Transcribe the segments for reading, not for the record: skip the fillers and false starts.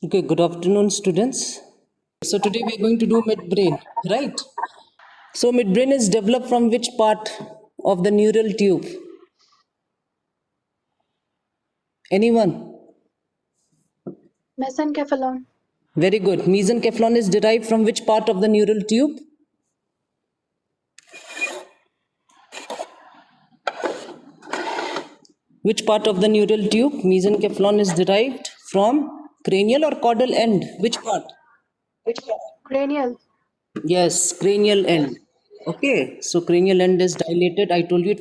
Okay, good afternoon, students. So today we are going to do midbrain, right? So midbrain is developed from which part of the neural tube? Anyone? Mesencephalon. Very good. Mesencephalon is derived from which part of the neural tube? Which part of the neural tube? Mesencephalon is derived from cranial or caudal end? Which part? Cranial. Yes, cranial end. Okay, so cranial end is dilated. I told you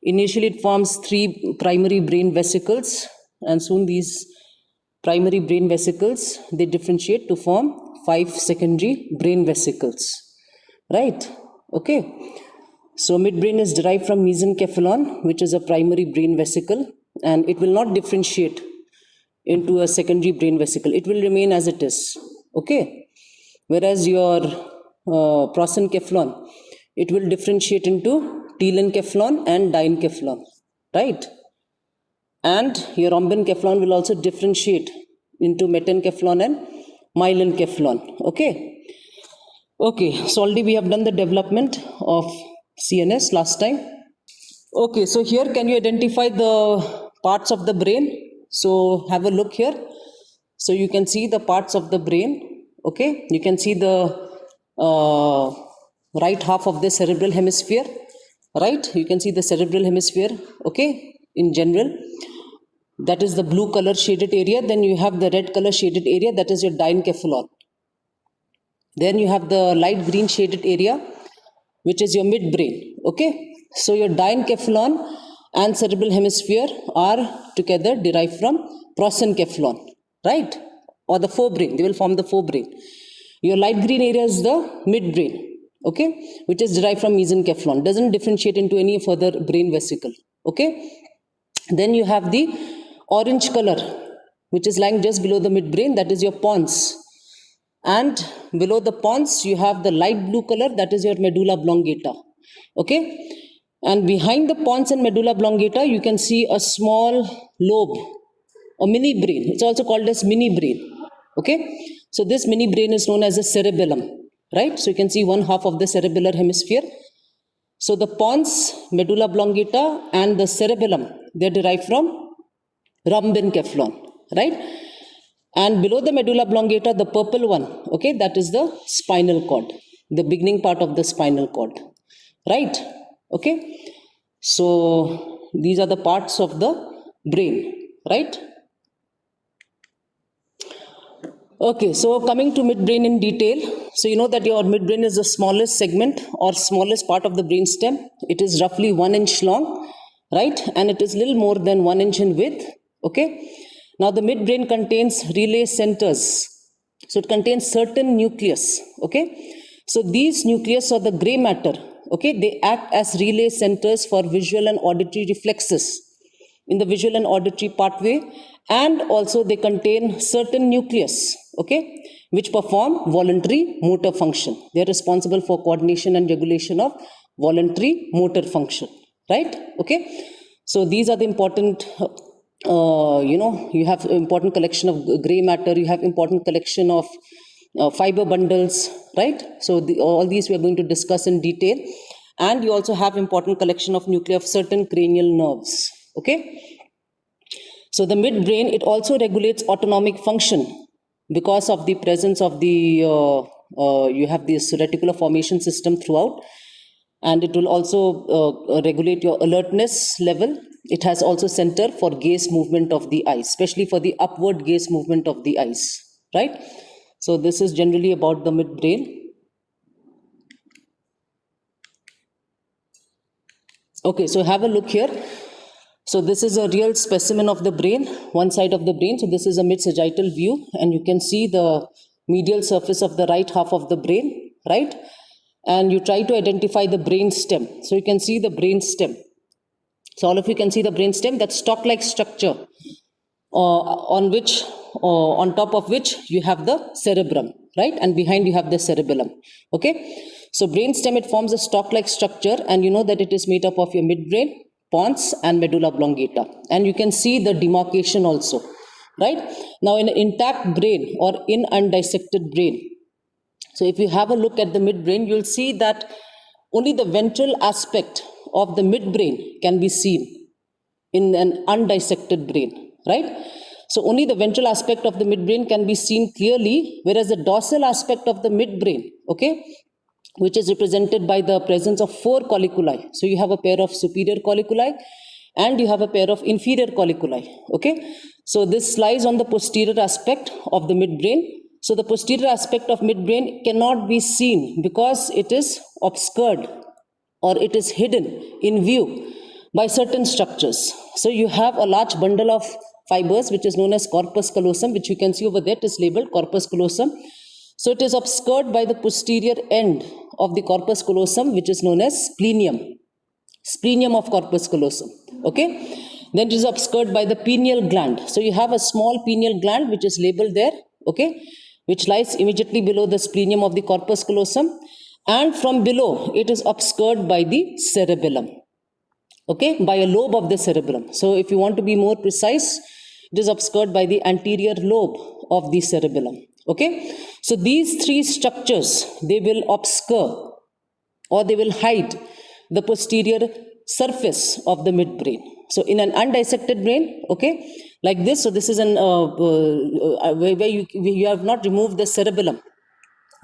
initially it forms three primary brain vesicles, and soon these primary brain vesicles they differentiate to form five secondary brain vesicles. Right? Okay. So midbrain is derived from mesencephalon, which is a primary brain vesicle, and it will not differentiate into a secondary brain vesicle. It will remain as it is. Okay. Whereas your prosencephalon, it will differentiate into telencephalon and diencephalon, right? And your rhombencephalon will also differentiate into metencephalon and myelencephalon. Okay. Okay. So already we have done the development of CNS last time. Okay. So here, can you identify the parts of the brain? So have a look here. So you can see the parts of the brain. Okay. You can see the right half of the cerebral hemisphere. Right. You can see the cerebral hemisphere. Okay. In general, that is the blue color shaded area. Then you have the red color shaded area, that is your diencephalon. Then you have the light green shaded area, which is your midbrain. Okay, so your diencephalon and cerebral hemisphere are together derived from prosencephalon, right? Or the forebrain, they will form the forebrain. Your light green area is the midbrain, okay, which is derived from mesencephalon, doesn't differentiate into any further brain vesicle. Okay, then you have the orange color, which is lying just below the midbrain, that is your pons. And below the pons, you have the light blue color, that is your medulla oblongata. Okay, and behind the pons and medulla oblongata, you can see a small lobe, a mini brain. It's also called as mini brain. Okay, so this mini brain is known as a cerebellum, right? So you can see one half of the cerebellar hemisphere. So the pons, medulla oblongata, and the cerebellum, they are derived from rhombencephalon, right? And below the medulla oblongata, the purple one, okay, that is the spinal cord, the beginning part of the spinal cord, right? Okay, so these are the parts of the brain, right? Okay, so coming to midbrain in detail. So you know that your midbrain is the smallest segment or smallest part of the brainstem. It is roughly 1 inch long, right? And it is little more than 1 inch in width. Okay. Now the midbrain contains relay centers. So it contains certain nucleus. Okay. So these nucleus or the gray matter, okay, they act as relay centers for visual and auditory reflexes in the visual and auditory pathway, and also they contain certain nucleus, okay, which perform voluntary motor function. They are responsible for coordination and regulation of voluntary motor function, right? Okay, so these are the important you have important collection of gray matter, you have important collection of fiber bundles, right? So all these we are going to discuss in detail. And you also have important collection of nuclei of certain cranial nerves. Okay, so the midbrain, it also regulates autonomic function because of the presence of the you have this reticular formation system throughout, and it will also regulate your alertness level. It has also center for gaze movement of the eyes, especially for the upward gaze movement of the eyes, right? So this is generally about the midbrain. Okay, so have a look here. So this is a real specimen of the brain, one side of the brain. So this is a mid-sagittal view, and you can see the medial surface of the right half of the brain, right? And you try to identify the brain stem. So you can see the brain stem. So all of you can see the brain stem, that stalk-like structure on top of which you have the cerebrum, right? And behind you have the cerebellum. Okay. So brainstem, it forms a stalk-like structure, and you know that it is made up of your midbrain, pons, and medulla oblongata. And you can see the demarcation also. right? Now in an intact brain or in undissected brain, so if you have a look at the midbrain, you'll see that only the ventral aspect of the midbrain can be seen in an undissected brain, right? So only the ventral aspect of the midbrain can be seen clearly, whereas the dorsal aspect of the midbrain, okay, which is represented by the presence of 4 colliculi. So you have a pair of superior colliculi and you have a pair of inferior colliculi, okay? So this lies on the posterior aspect of the midbrain. So the posterior aspect of midbrain cannot be seen because it is obscured or it is hidden in view by certain structures. So you have a large bundle of fibers which is known as corpus callosum, which you can see over there. It is labeled corpus callosum. So it is obscured by the posterior end of the corpus callosum, which is known as splenium of corpus callosum, okay? Then it is obscured by the pineal gland. So you have a small pineal gland which is labeled there, okay, which lies immediately below the splenium of the corpus callosum, and from below it is obscured by the cerebellum, okay, by a lobe of the cerebellum. So if you want to be more precise, it is obscured by the anterior lobe of the cerebellum, okay? So these 3 structures, they will obscure or they will hide the posterior surface of the midbrain. So in an undissected brain, okay, like this, so this is an where you have not removed the cerebellum,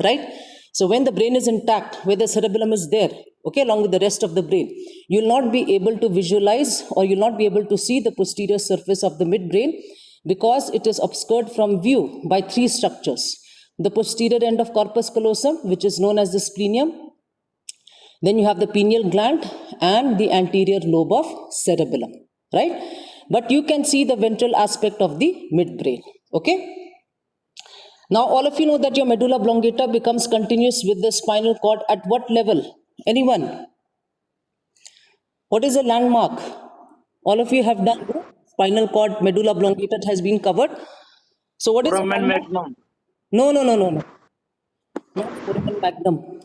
right? So when the brain is intact, where the cerebellum is there, okay, along with the rest of the brain, you will not be able to visualize or you will not be able to see the posterior surface of the midbrain because it is obscured from view by 3 structures. The posterior end of corpus callosum, which is known as the splenium, then you have the pineal gland and the anterior lobe of cerebellum, right? But you can see the ventral aspect of the midbrain, okay? Now all of you know that your medulla oblongata becomes continuous with the spinal cord at what level? Anyone? What is a landmark? All of you have done the spinal cord, medulla oblongata has been covered. So what is a Foramen landmark? magnum. No. Not foramen magnum.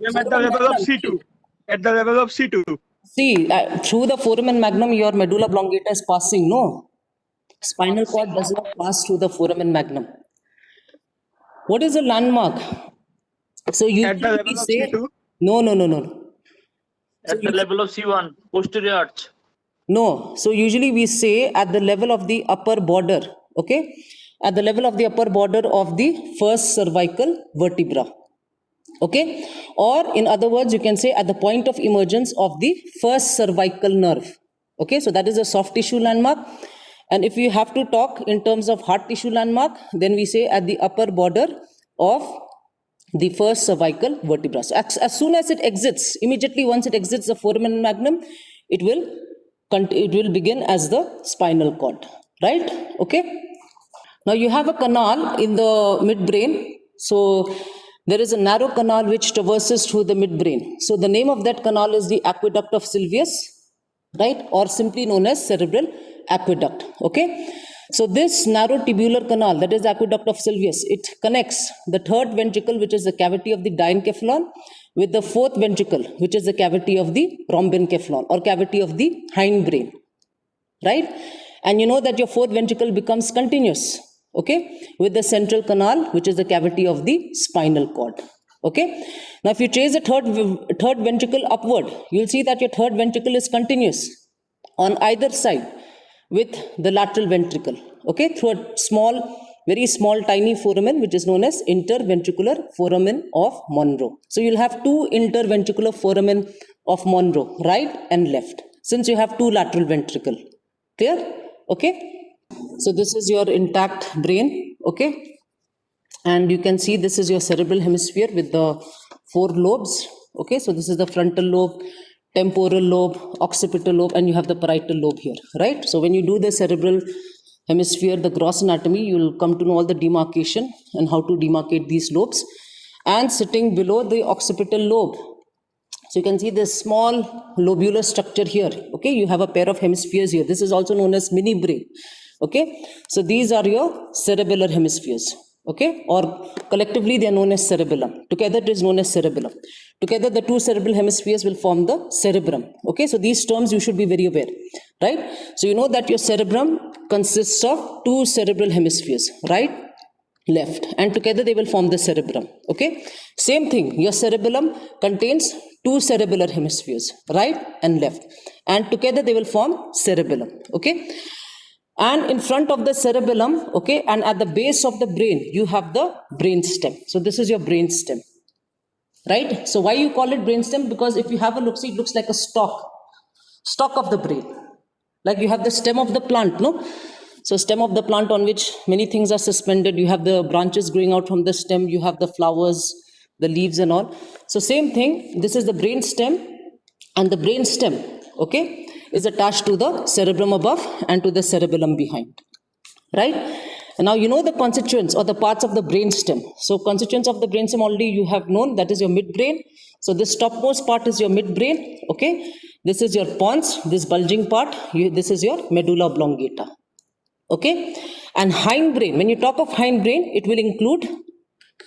I'm at the Foramen level of magnum. C2. At the level of C2. See, through the foramen magnum, your medulla oblongata is passing. No, spinal cord does not pass through the foramen magnum. What is a landmark? So At the usually we level of say C2. no. So At the level of C1. Posterior arch. no. So usually we say at the level of the upper border. Okay, at the level of the upper border of the first cervical vertebra. Okay, or in other words, you can say at the point of emergence of the first cervical nerve. Okay, so that is a soft tissue landmark. And if you have to talk in terms of hard tissue landmark, then we say at the upper border of the first cervical vertebra. So as soon as it exits, immediately once it exits the foramen magnum, it will begin as the spinal cord, right? Okay. Now you have a canal in the midbrain. So there is a narrow canal which traverses through the midbrain. So the name of that canal is the aqueduct of Sylvius, right? Or simply known as cerebral aqueduct. Okay. So this narrow tubular canal, that is the aqueduct of Sylvius, it connects the 3rd ventricle, which is the cavity of the diencephalon, with the 4th ventricle, which is the cavity of the rhombencephalon or cavity of the hindbrain, right? And you know that your 4th ventricle becomes continuous, okay, with the central canal, which is the cavity of the spinal cord. Okay. Now, if you trace the third ventricle upward, you'll see that your 3rd ventricle is continuous on either side with the lateral ventricle, okay, through a very small, tiny foramen, which is known as interventricular foramen of Monro. So you'll have 2 interventricular foramen of Monro, right and left, since you have 2 lateral ventricle. Clear? Okay. So this is your intact brain, okay, and you can see this is your cerebral hemisphere with the 4 lobes, okay. So this is the frontal lobe, temporal lobe, occipital lobe, and you have the parietal lobe here, right? So when you do the cerebral hemisphere, the gross anatomy, you will come to know all the demarcation and how to demarcate these lobes. And sitting below the occipital lobe, so you can see this small lobular structure here, okay. You have a pair of hemispheres here. This is also known as mini brain, okay. So these are your cerebellar hemispheres, okay, or collectively they are known as cerebellum. Together it is known as cerebellum. Together the 2 cerebral hemispheres will form the cerebrum, okay. So these terms you should be very aware, right? So you know that your cerebrum consists of two cerebral hemispheres, right, left, and together they will form the cerebrum. Okay, same thing, your cerebellum contains two cerebellar hemispheres, right and left, and together they will form cerebellum. Okay, and in front of the cerebellum, okay, and at the base of the brain you have the brain stem. So this is your brain stem, right? So why you call it brain stem? Because if you have a look, see, it looks like a stalk of the brain, like you have the stem of the plant, no? So stem of the plant on which many things are suspended, you have the branches growing out from the stem, you have the flowers, the leaves and all. So same thing, this is the brain stem, and the brain stem, okay, is attached to the cerebrum above and to the cerebellum behind, right? And now you know the constituents or the parts of the brain stem. So constituents of the brain stem already you have known, that is your midbrain. So this topmost part is your midbrain, okay? This is your pons, this bulging part, this is your medulla oblongata, okay? And hindbrain, when you talk of hindbrain, it will include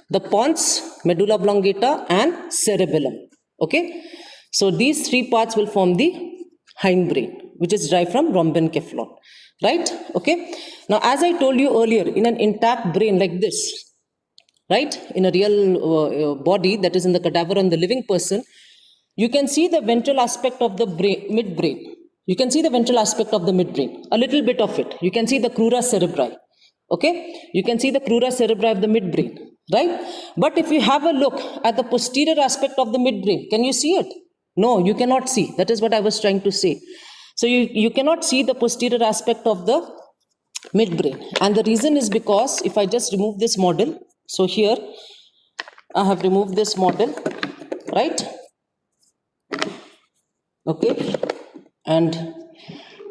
the pons, medulla oblongata and cerebellum, okay? So these three parts will form the hindbrain, which is derived from rhombencephalon, right? Okay. Now, as I told you earlier, in an intact brain like this, right, in a real body, that is in the cadaver on the living person, you can see the ventral aspect of the brain, midbrain. You can see the ventral aspect of the midbrain, a little bit of it. You can see the crura cerebri, okay? You can see the crura cerebri of the midbrain, right? But if you have a look at the posterior aspect of the midbrain, can you see it? No, you cannot see. That is what I was trying to say. So you cannot see the posterior aspect of the midbrain. And the reason is because if I just remove this model, so here I have removed this model, right? Okay. And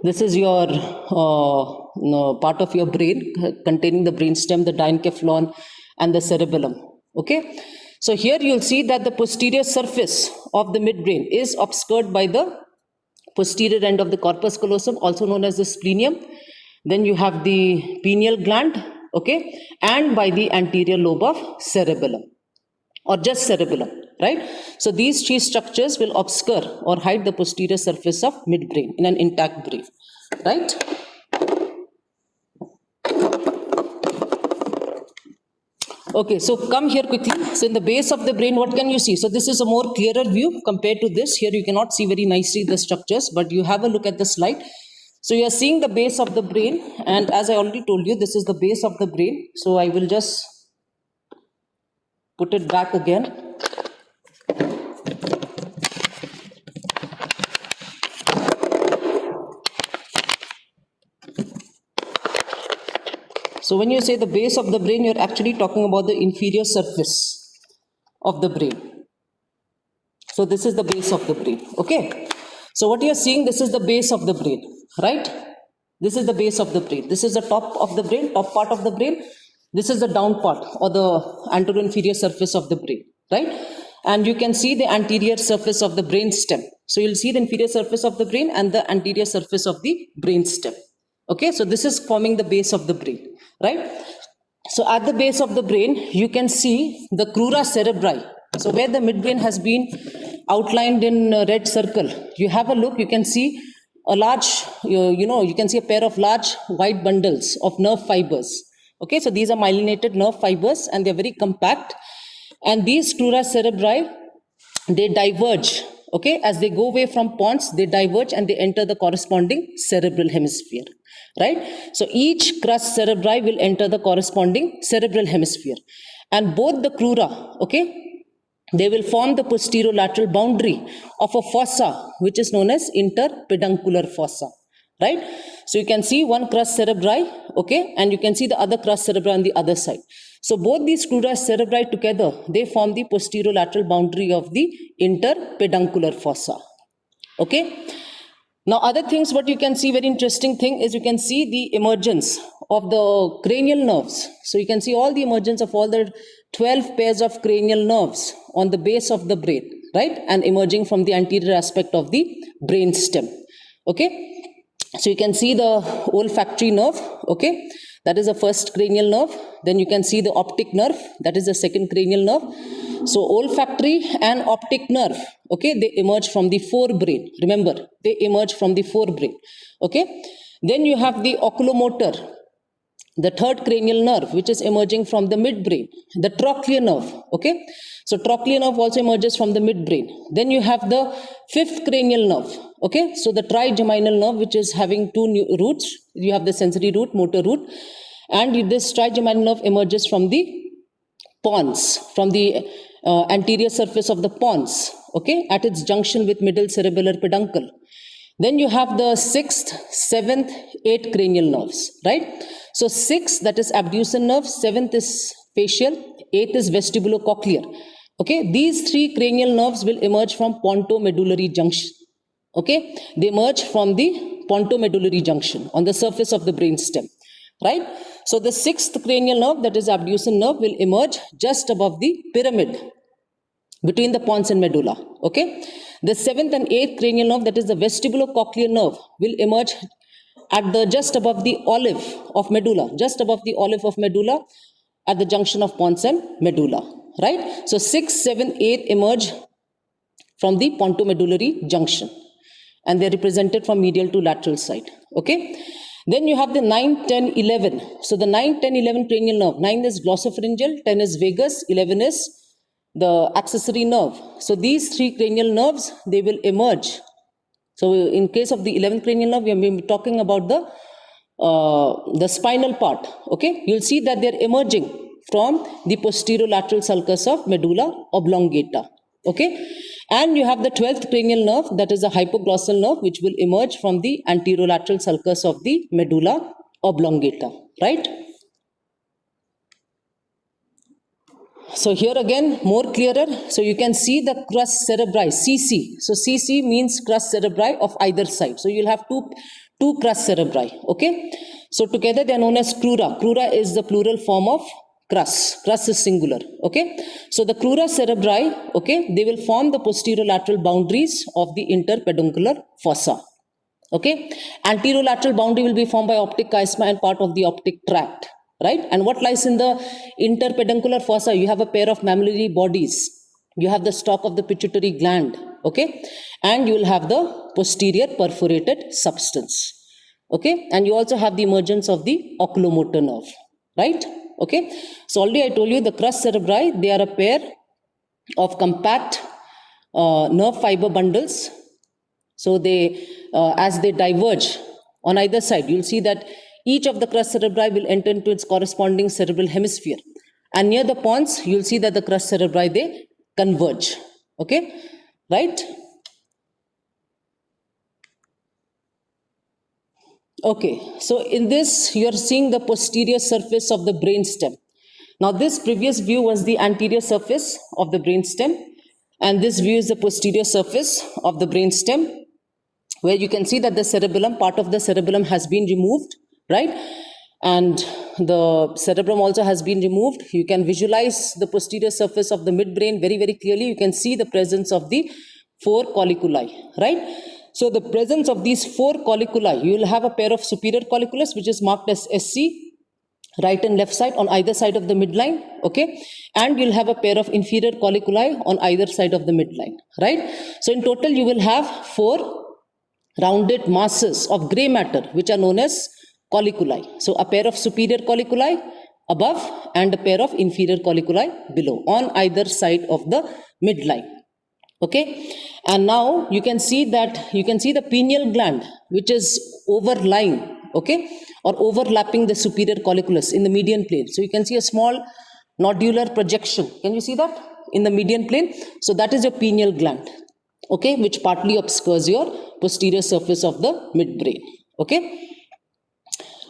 this is your part of your brain containing the brainstem, the diencephalon and the cerebellum. Okay. So here you'll see that the posterior surface of the midbrain is obscured by the posterior end of the corpus callosum, also known as the splenium. Then you have the pineal gland, okay, and by the anterior lobe of cerebellum, or just cerebellum, right? So these three structures will obscure or hide the posterior surface of midbrain in an intact brain, right? Okay, so come here quickly. So in the base of the brain, what can you see? So this is a more clearer view compared to this. Here you cannot see very nicely the structures, but you have a look at the slide. So you are seeing the base of the brain, and as I already told you, this is the base of the brain. So I will just put it back again. So when you say the base of the brain, you're actually talking about the inferior surface of the brain. So this is the base of the brain, okay? So what you're seeing, this is the base of the brain, right? This is the base of the brain. This is the top of the brain, top part of the brain. This is the down part or the anterior inferior surface of the brain, right? And you can see the anterior surface of the brain stem. So you'll see the inferior surface of the brain and the anterior surface of the brain stem. Okay, so this is forming the base of the brain, right? So at the base of the brain, you can see the crura cerebri. So where the midbrain has been outlined in a red circle, you have a look, you can see a large, you can see a pair of large white bundles of nerve fibers. Okay, so these are myelinated nerve fibers and they're very compact. And these crura cerebri, they diverge. Okay, as they go away from pons, they diverge and they enter the corresponding cerebral hemisphere, right? So each crus cerebri will enter the corresponding cerebral hemisphere. And both the crura, okay, they will form the posterolateral boundary of a fossa, which is known as interpeduncular fossa, right? So you can see one crus cerebri, okay, and you can see the other crus cerebri on the other side. So both these crura cerebri together, they form the posterolateral boundary of the interpeduncular fossa, okay? Now other things what you can see, very interesting thing is you can see the emergence of the cranial nerves. So you can see all the emergence of all the 12 pairs of cranial nerves on the base of the brain, right? And emerging from the anterior aspect of the brain stem, okay? So you can see the olfactory nerve, okay? That is the first cranial nerve. Then you can see the optic nerve, that is the second cranial nerve. So olfactory and optic nerve, okay, they emerge from the forebrain. Remember, they emerge from the forebrain, okay? Then you have the oculomotor, the third cranial nerve, which is emerging from the midbrain, the trochlear nerve. Okay, so trochlear nerve also emerges from the midbrain. Then you have the fifth cranial nerve. Okay, so the trigeminal nerve, which is having two roots. You have the sensory root, motor root, and this trigeminal nerve emerges from the pons, from the anterior surface of the pons. Okay, at its junction with middle cerebellar peduncle. Then you have the sixth, seventh, eighth cranial nerves, right? So sixth, that is abducen nerve, seventh is facial, eighth is vestibulocochlear. Okay, these three cranial nerves will emerge from pontomedullary junction. Okay, they emerge from the pontomedullary junction on the surface of the brainstem, right? So the sixth cranial nerve, that is abducen nerve, will emerge just above the pyramid between the pons and medulla. Okay, the seventh and eighth cranial nerve, that is the vestibulocochlear nerve, will emerge at the just above the olive of medulla, just above the olive of medulla, at the junction of pons and medulla, right? So 6, 7, 8 emerge from the pontomedullary junction, and they're represented from medial to lateral side. Okay, then you have the 9, 10, 11. So the 9, 10, 11 cranial nerve. 9 is glossopharyngeal, 10 is vagus, 11 is the accessory nerve. So these three cranial nerves, they will emerge. So in case of the 11th cranial nerve, we are talking about the spinal part. Okay, you'll see that they're emerging from the posterolateral sulcus of medulla oblongata. Okay, and you have the 12th cranial nerve, that is the hypoglossal nerve, which will emerge from the anterolateral sulcus of the medulla oblongata, right? So here again, more clearer. So you can see the crus cerebri, CC. So CC means crus cerebri of either side. So you'll have two crus cerebri. Okay. So together they are known as crura. Crura is the plural form of crus. Crus is singular. Okay. So the crura cerebri, okay, they will form the posterolateral boundaries of the interpeduncular fossa. Okay. Anterolateral boundary will be formed by optic chiasma and part of the optic tract. Right? And what lies in the interpeduncular fossa? You have a pair of mammillary bodies. You have the stalk of the pituitary gland. Okay? And you will have the posterior perforated substance. Okay? And you also have the emergence of the oculomotor nerve. Right? Okay? So already I told you the crus cerebri, they are a pair of compact nerve fiber bundles. So they, as they diverge on either side, you'll see that each of the crus cerebri will enter into its corresponding cerebral hemisphere. And near the pons, you'll see that the crus cerebri, they converge. Okay? Right? Okay. So in this, you're seeing the posterior surface of the brainstem. Now this previous view was the anterior surface of the brainstem. And this view is the posterior surface of the brainstem, where you can see that the cerebellum, part of the cerebellum has been removed. Right? And the cerebrum also has been removed. You can visualize the posterior surface of the midbrain very, very clearly. You can see the presence of the 4 colliculi, right? So the presence of these 4 colliculi, you will have a pair of superior colliculus, which is marked as SC, right and left side on either side of the midline, okay? And you'll have a pair of inferior colliculi on either side of the midline, right? So in total, you will have 4 rounded masses of gray matter, which are known as colliculi. So a pair of superior colliculi above and a pair of inferior colliculi below on either side of the midline. Okay, and now you can see the pineal gland, which is overlying, okay, or overlapping the superior colliculus in the median plane. So you can see a small nodular projection. Can you see that in the median plane? So that is your pineal gland, okay, which partly obscures your posterior surface of the midbrain. Okay.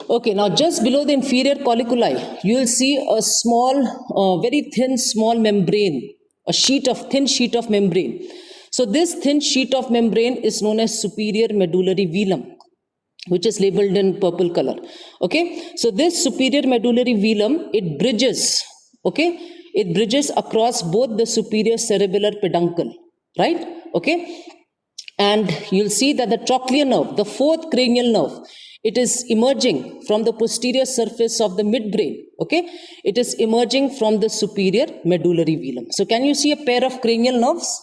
Okay, now just below the inferior colliculi, you will see a small, very thin, small membrane, a thin sheet of membrane. So this thin sheet of membrane is known as superior medullary velum, which is labeled in purple color. Okay, so this superior medullary velum, it bridges, okay, it bridges across both the superior cerebellar peduncle, right? Okay, and you'll see that the trochlear nerve, the 4th cranial nerve, it is emerging from the posterior surface of the midbrain, okay? It is emerging from the superior medullary velum. So can you see a pair of cranial nerves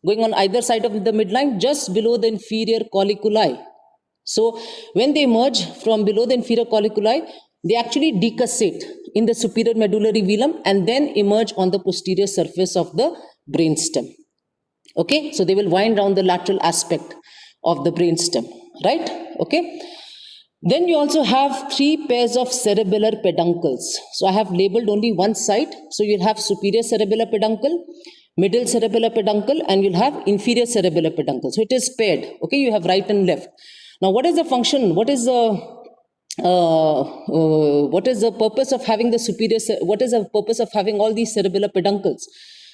going on either side of the midline, just below the inferior colliculi, So when they emerge from below the inferior colliculi, they actually decussate in the superior medullary velum and then emerge on the posterior surface of the brainstem. Okay, so they will wind down the lateral aspect of the brainstem, right? Okay. Then you also have 3 pairs of cerebellar peduncles. So I have labeled only one side. So you'll have superior cerebellar peduncle, middle cerebellar peduncle, and you'll have inferior cerebellar peduncle. So it is paired. Okay, you have right and left. Now, what is the function? What is the purpose of having the what is the purpose of having all these cerebellar peduncles?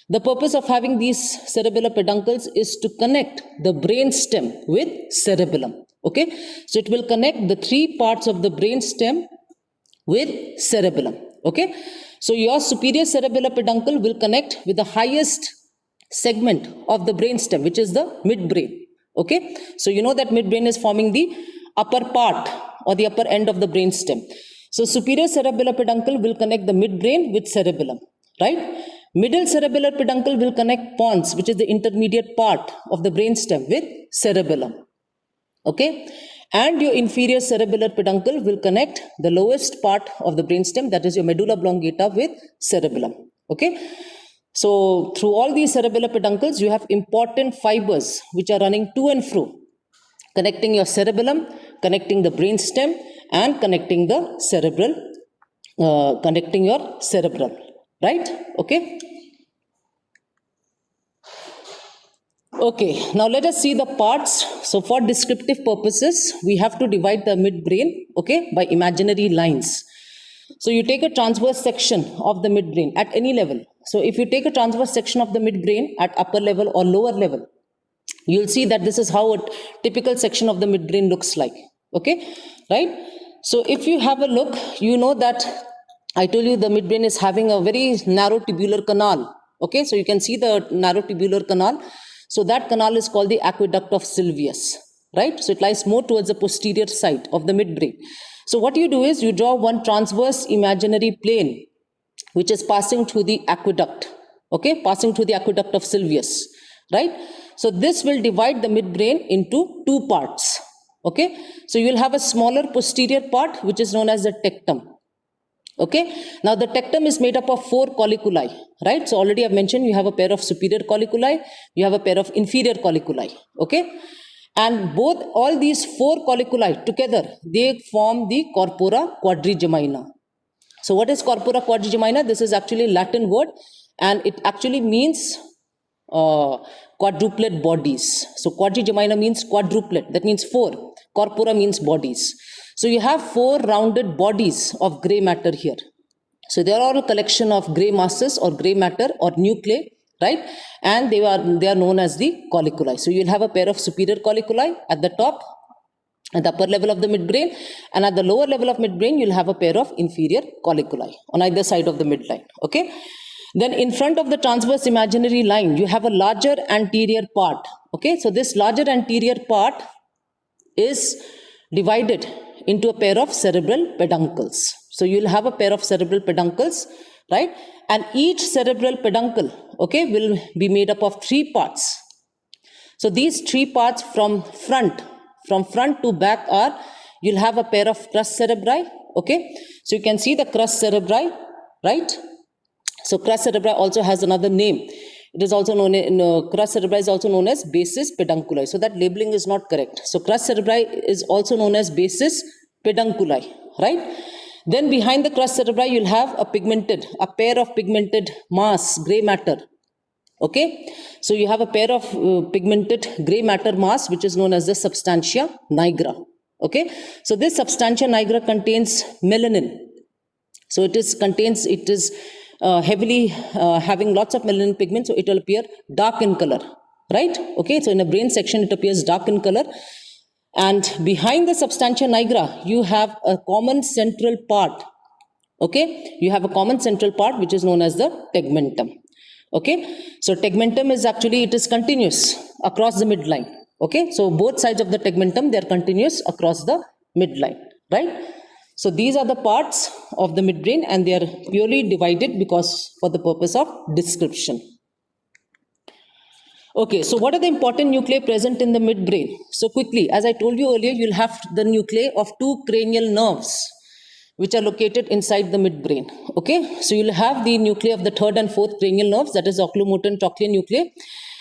The purpose of having these cerebellar peduncles is to connect the brain stem with cerebellum. Okay, so it will connect the 3 parts of the brain stem with cerebellum. Okay, so your superior cerebellar peduncle will connect with the highest segment of the brain stem, which is the midbrain. Okay, so you know that midbrain is forming the upper part or the upper end of the brain stem. So superior cerebellar peduncle will connect the midbrain with cerebellum, right? Middle cerebellar peduncle will connect pons, which is the intermediate part of the brain stem, with cerebellum. Okay, and your inferior cerebellar peduncle will connect the lowest part of the brainstem, that is your medulla oblongata, with cerebellum. Okay, so through all these cerebellar peduncles, you have important fibers which are running to and fro, connecting your cerebellum, connecting the brainstem, and connecting the cerebral, connecting your cerebrum. Right? Okay. Okay, now let us see the parts. So for descriptive purposes, we have to divide the midbrain, okay, by imaginary lines. So you take a transverse section of the midbrain at any level. So if you take a transverse section of the midbrain at upper level or lower level, you'll see that this is how a typical section of the midbrain looks like. Okay, right? So if you have a look, you know that I told you the midbrain is having a very narrow tubular canal. Okay, so you can see the narrow tubular canal. So that canal is called the aqueduct of Sylvius, right? So it lies more towards the posterior side of the midbrain. So what you do is you draw one transverse imaginary plane, which is passing through the aqueduct, okay, passing through the aqueduct of Sylvius, right? So this will divide the midbrain into 2 parts, okay? So you will have a smaller posterior part, which is known as the tectum. Okay, now the tectum is made up of 4 colliculi, right? So already I've mentioned you have a pair of superior colliculi, you have a pair of inferior colliculi, okay? And all these 4 colliculi together, they form the corpora quadrigemina. So what is corpora quadrigemina? This is actually a Latin word, and it actually means quadruplet bodies. So quadrigemina means quadruplet, that means 4. Corpora means bodies. So you have 4 rounded bodies of grey matter here. So they are all a collection of grey masses or grey matter or nuclei, right? And they are known as the colliculi. So you'll have a pair of superior colliculi at the top, at the upper level of the midbrain, and at the lower level of midbrain, you'll have a pair of inferior colliculi on either side of the midline. Okay. Then in front of the transverse imaginary line, you have a larger anterior part. Okay. So this larger anterior part is divided into a pair of cerebral peduncles. So you'll have a pair of cerebral peduncles, right? And each cerebral peduncle, okay, will be made up of 3 parts. So these 3 parts from front to back are, you'll have a pair of crus cerebri, okay? So you can see the crus cerebri, right? So crus cerebri also has another name. It is also known crus cerebri is also known as basis pedunculi. So that labeling is not correct. So crus cerebri is also known as basis pedunculi, right? Then behind the crus cerebri, you'll have a pair of pigmented mass, grey matter. Okay, so you have a pair of pigmented grey matter mass, which is known as the substantia nigra. Okay, so this substantia nigra contains melanin. So it is heavily having lots of melanin pigment, so it will appear dark in color, right? Okay, so in a brain section, it appears dark in color. And behind the substantia nigra, you have a common central part. Okay, you have a common central part, which is known as the tegmentum. Okay, so tegmentum is actually, it is continuous across the midline. Okay, so both sides of the tegmentum, they are continuous across the midline, right? So these are the parts of the midbrain, and they are purely divided because for the purpose of description. Okay, so what are the important nuclei present in the midbrain? So quickly, as I told you earlier, you'll have the nuclei of two cranial nerves, which are located inside the midbrain. Okay, so you'll have the nuclei of the third and fourth cranial nerves, that is oculomotor and trochlear nuclei.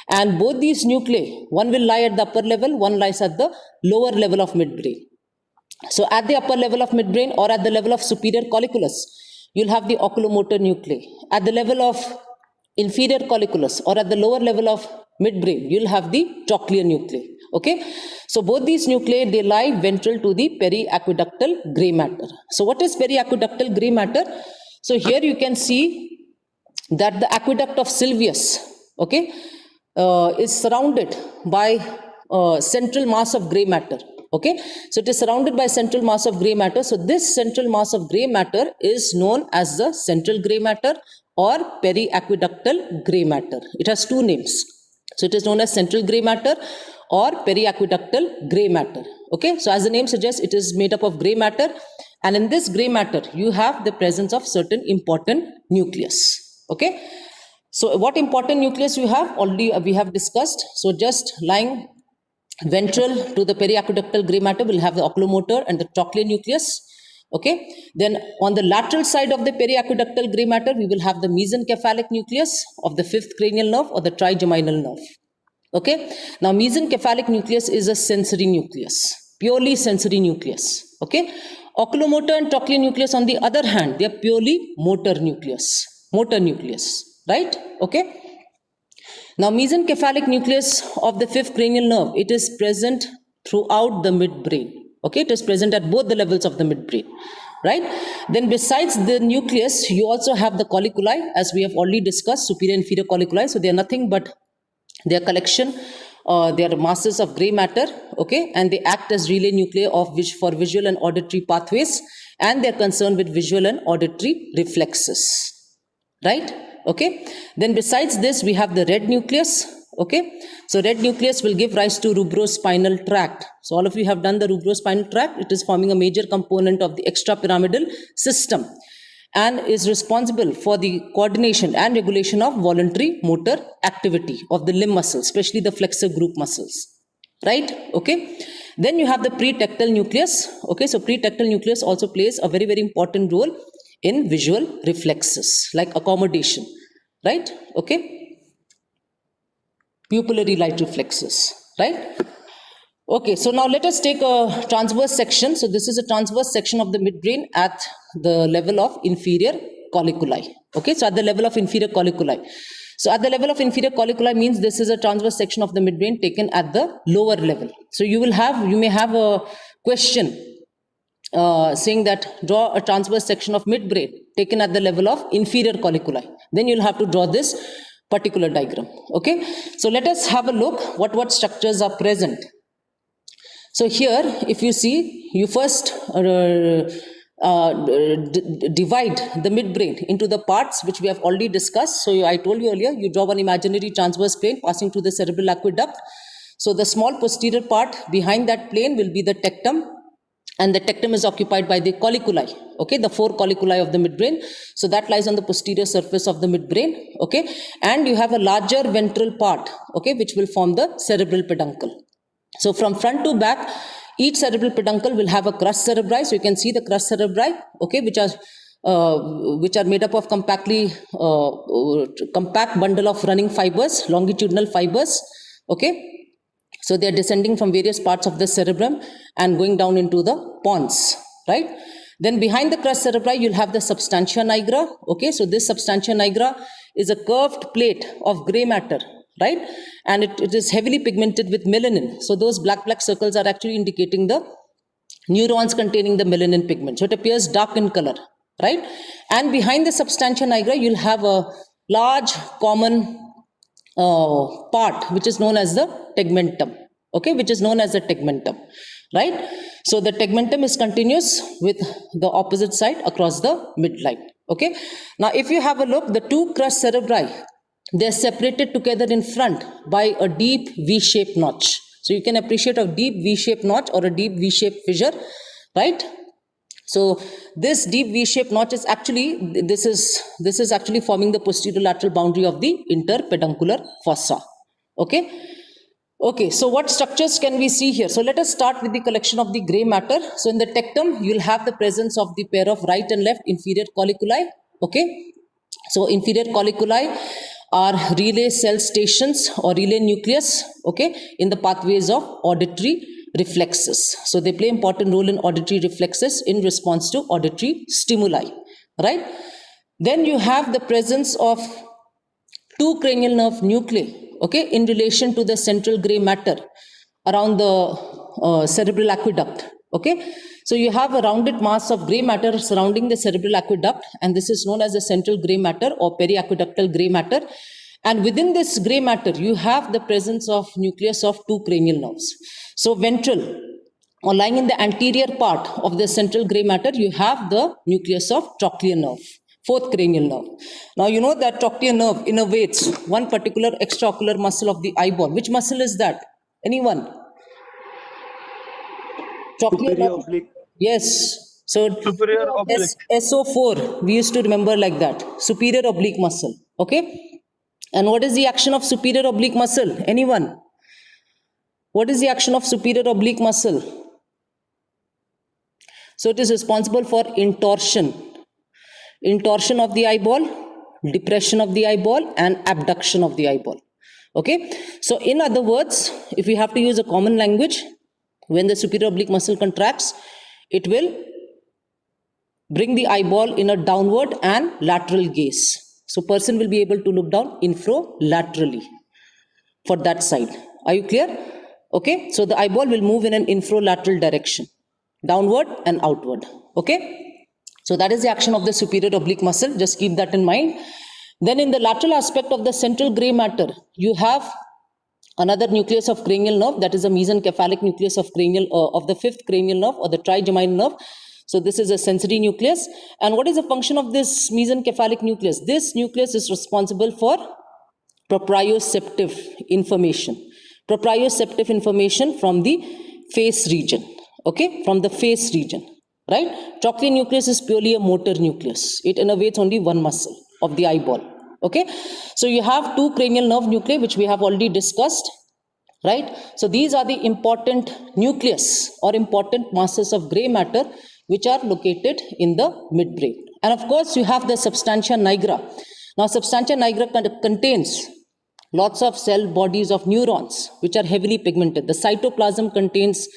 And both these nuclei, one will lie at the upper level, one lies at the lower level of midbrain. So at the upper level of midbrain or at the level of superior colliculus, you'll have the oculomotor nuclei. At the level of inferior colliculus or at the lower level of midbrain, you'll have the trochlear nuclei. Okay, so both these nuclei, they lie ventral to the periaqueductal gray matter. So what is periaqueductal gray matter? So here you can see that the aqueduct of Sylvius, okay, is surrounded by central mass of gray matter. Okay, so it is surrounded by central mass of gray matter. So this central mass of gray matter is known as the central gray matter or periaqueductal gray matter. It has two names. So it is known as central gray matter or periaqueductal gray matter. Okay, so as the name suggests, it is made up of gray matter, and in this gray matter you have the presence of certain important nucleus. Okay, so what important nucleus you have already we have discussed. So just lying ventral to the periaqueductal gray matter will have the oculomotor and the trochlear nucleus. Okay, then on the lateral side of the periaqueductal gray matter, we will have the mesencephalic nucleus of the fifth cranial nerve or the trigeminal nerve. Okay, now mesencephalic nucleus is a sensory nucleus, purely sensory nucleus. Okay, oculomotor and trochlear nucleus, on the other hand, they are purely motor nucleus, right? Okay. Now, mesencephalic nucleus of the fifth cranial nerve, it is present throughout the midbrain. Okay, it is present at both the levels of the midbrain, right? Then besides the nucleus, you also have the colliculi, as we have already discussed, superior and inferior colliculi. So they are nothing but their collection, they are masses of gray matter, okay, and they act as relay nuclei for visual and auditory pathways, and they are concerned with visual and auditory reflexes, right? Okay, then besides this, we have the red nucleus. Okay, so red nucleus will give rise to rubrospinal tract. So all of you have done the rubrospinal tract. It is forming a major component of the extrapyramidal system and is responsible for the coordination and regulation of voluntary motor activity of the limb muscles, especially the flexor group muscles, right? Okay, then you have the pretectal nucleus. Okay, so pretectal nucleus also plays a very, very important role in visual reflexes like accommodation, right? Okay, pupillary light reflexes, right? Okay, so now let us take a transverse section. So this is a transverse section of the midbrain at the level of inferior colliculi. Okay, so at the level of inferior colliculi. So at the level of inferior colliculi means this is a transverse section of the midbrain taken at the lower level. So you may have a question saying that draw a transverse section of midbrain taken at the level of inferior colliculi. Then you'll have to draw this particular diagram. Okay, so let us have a look what structures are present. So here, if you see, you first divide the midbrain into the parts which we have already discussed. So I told you earlier, you draw one imaginary transverse plane passing through the cerebral aqueduct. So the small posterior part behind that plane will be the tectum, and the tectum is occupied by the colliculi. Okay, the four colliculi of the midbrain. So that lies on the posterior surface of the midbrain. Okay, and you have a larger ventral part, okay, which will form the cerebral peduncle. So from front to back, each cerebral peduncle will have a crus cerebri. So you can see the crus cerebri, okay, which are made up of compact bundle of running fibers, longitudinal fibers. Okay, so they are descending from various parts of the cerebrum and going down into the pons, right? Then behind the crus cerebri, you'll have the substantia nigra. Okay, so this substantia nigra is a curved plate of gray matter, right? And it is heavily pigmented with melanin. So those black circles are actually indicating the neurons containing the melanin pigment. So it appears dark in color, right? And behind the substantia nigra, you'll have a large common part which is known as the tegmentum. Okay, which is known as the tegmentum, right? So the tegmentum is continuous with the opposite side across the midline. Okay, now if you have a look, the two crus cerebri, they are separated together in front by a deep V-shaped notch. So you can appreciate a deep V-shaped notch or a deep V-shaped fissure, right? So this deep V-shaped notch is actually, this is actually forming the posterior lateral boundary of the interpeduncular fossa. Okay. Okay, so what structures can we see here? So let us start with the collection of the gray matter. So in the tectum, you'll have the presence of the pair of right and left inferior colliculi. Okay, so inferior colliculi are relay cell stations or relay nucleus, okay, in the pathways of auditory reflexes. So they play important role in auditory reflexes in response to auditory stimuli, right? Then you have the presence of two cranial nerve nuclei, okay, in relation to the central gray matter around the cerebral aqueduct, okay. So you have a rounded mass of gray matter surrounding the cerebral aqueduct, and this is known as the central gray matter or periaqueductal gray matter. And within this gray matter, you have the presence of nucleus of two cranial nerves. So ventral or lying in the anterior part of the central gray matter, you have the nucleus of trochlear nerve, fourth cranial nerve. Now you know that trochlear nerve innervates one particular extraocular muscle of the eyeball. Which muscle is that? Anyone? Trochlear Superior nerve. oblique. Yes. So Superior oblique. SO4, we used to remember like that. Superior oblique muscle. Okay. And what is the action of superior oblique muscle? Anyone? What is the action of superior oblique muscle? So it is responsible for intorsion of the eyeball, depression of the eyeball, and abduction of the eyeball. Okay. So in other words, if we have to use a common language, when the superior oblique muscle contracts, it will bring the eyeball in a downward and lateral gaze. So person will be able to look down infrolaterally for that side. Are you clear? Okay. So the eyeball will move in an infrolateral direction, downward and outward. Okay. So that is the action of the superior oblique muscle. Just keep that in mind. Then in the lateral aspect of the central gray matter, you have another nucleus of cranial nerve, that is a mesencephalic nucleus of cranial of the fifth cranial nerve or the trigeminal nerve. So this is a sensory nucleus. And what is the function of this mesencephalic nucleus? This nucleus is responsible for proprioceptive information. Proprioceptive information from the face region. Okay, from the face region. Right? Trochlear nucleus is purely a motor nucleus. It innervates only one muscle of the eyeball. Okay. So you have two cranial nerve nuclei, which we have already discussed. Right? So these are the important nucleus or important masses of gray matter which are located in the midbrain. And of course, you have the substantia nigra. Now, substantia nigra contains lots of cell bodies of neurons which are heavily pigmented. The cytoplasm contains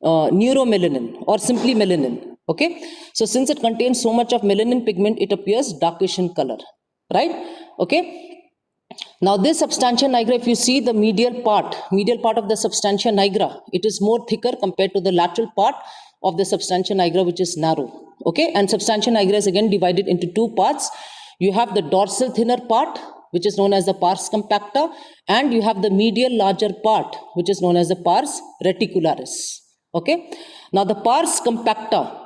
neuromelanin or simply melanin. Okay. So since it contains so much of melanin pigment, it appears darkish in color. Right? Okay. Now this substantia nigra, if you see the medial part of the substantia nigra, it is more thicker compared to the lateral part of the substantia nigra, which is narrow. Okay. And substantia nigra is again divided into two parts. You have the dorsal thinner part, which is known as the pars compacta, and you have the medial larger part, which is known as the pars reticularis. Okay. Now the pars compacta,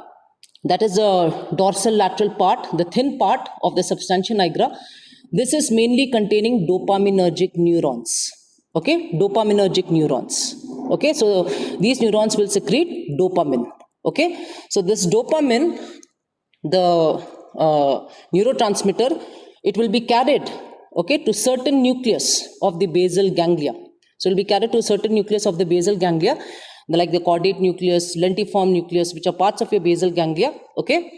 that is the dorsal lateral part, the thin part of the substantia nigra. This is mainly containing dopaminergic neurons. Okay, dopaminergic neurons. Okay, so these neurons will secrete dopamine. Okay, so this dopamine, the neurotransmitter, it will be carried, okay, to certain nucleus of the basal ganglia. So it will be carried to a certain nucleus of the basal ganglia, like the caudate nucleus, lentiform nucleus, which are parts of your basal ganglia, okay,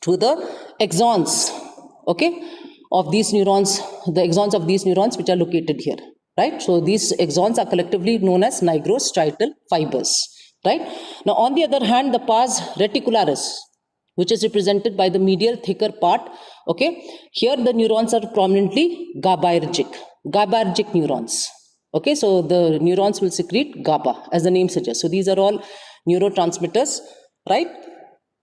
to the axons, okay, of these neurons, the axons of these neurons which are located here, right? So these axons are collectively known as nigrostriatal fibers, right? Now, on the other hand, the pars reticularis, which is represented by the medial thicker part, okay, here the neurons are prominently GABAergic neurons. Okay, so the neurons will secrete GABA, as the name suggests. So these are all neurotransmitters, right?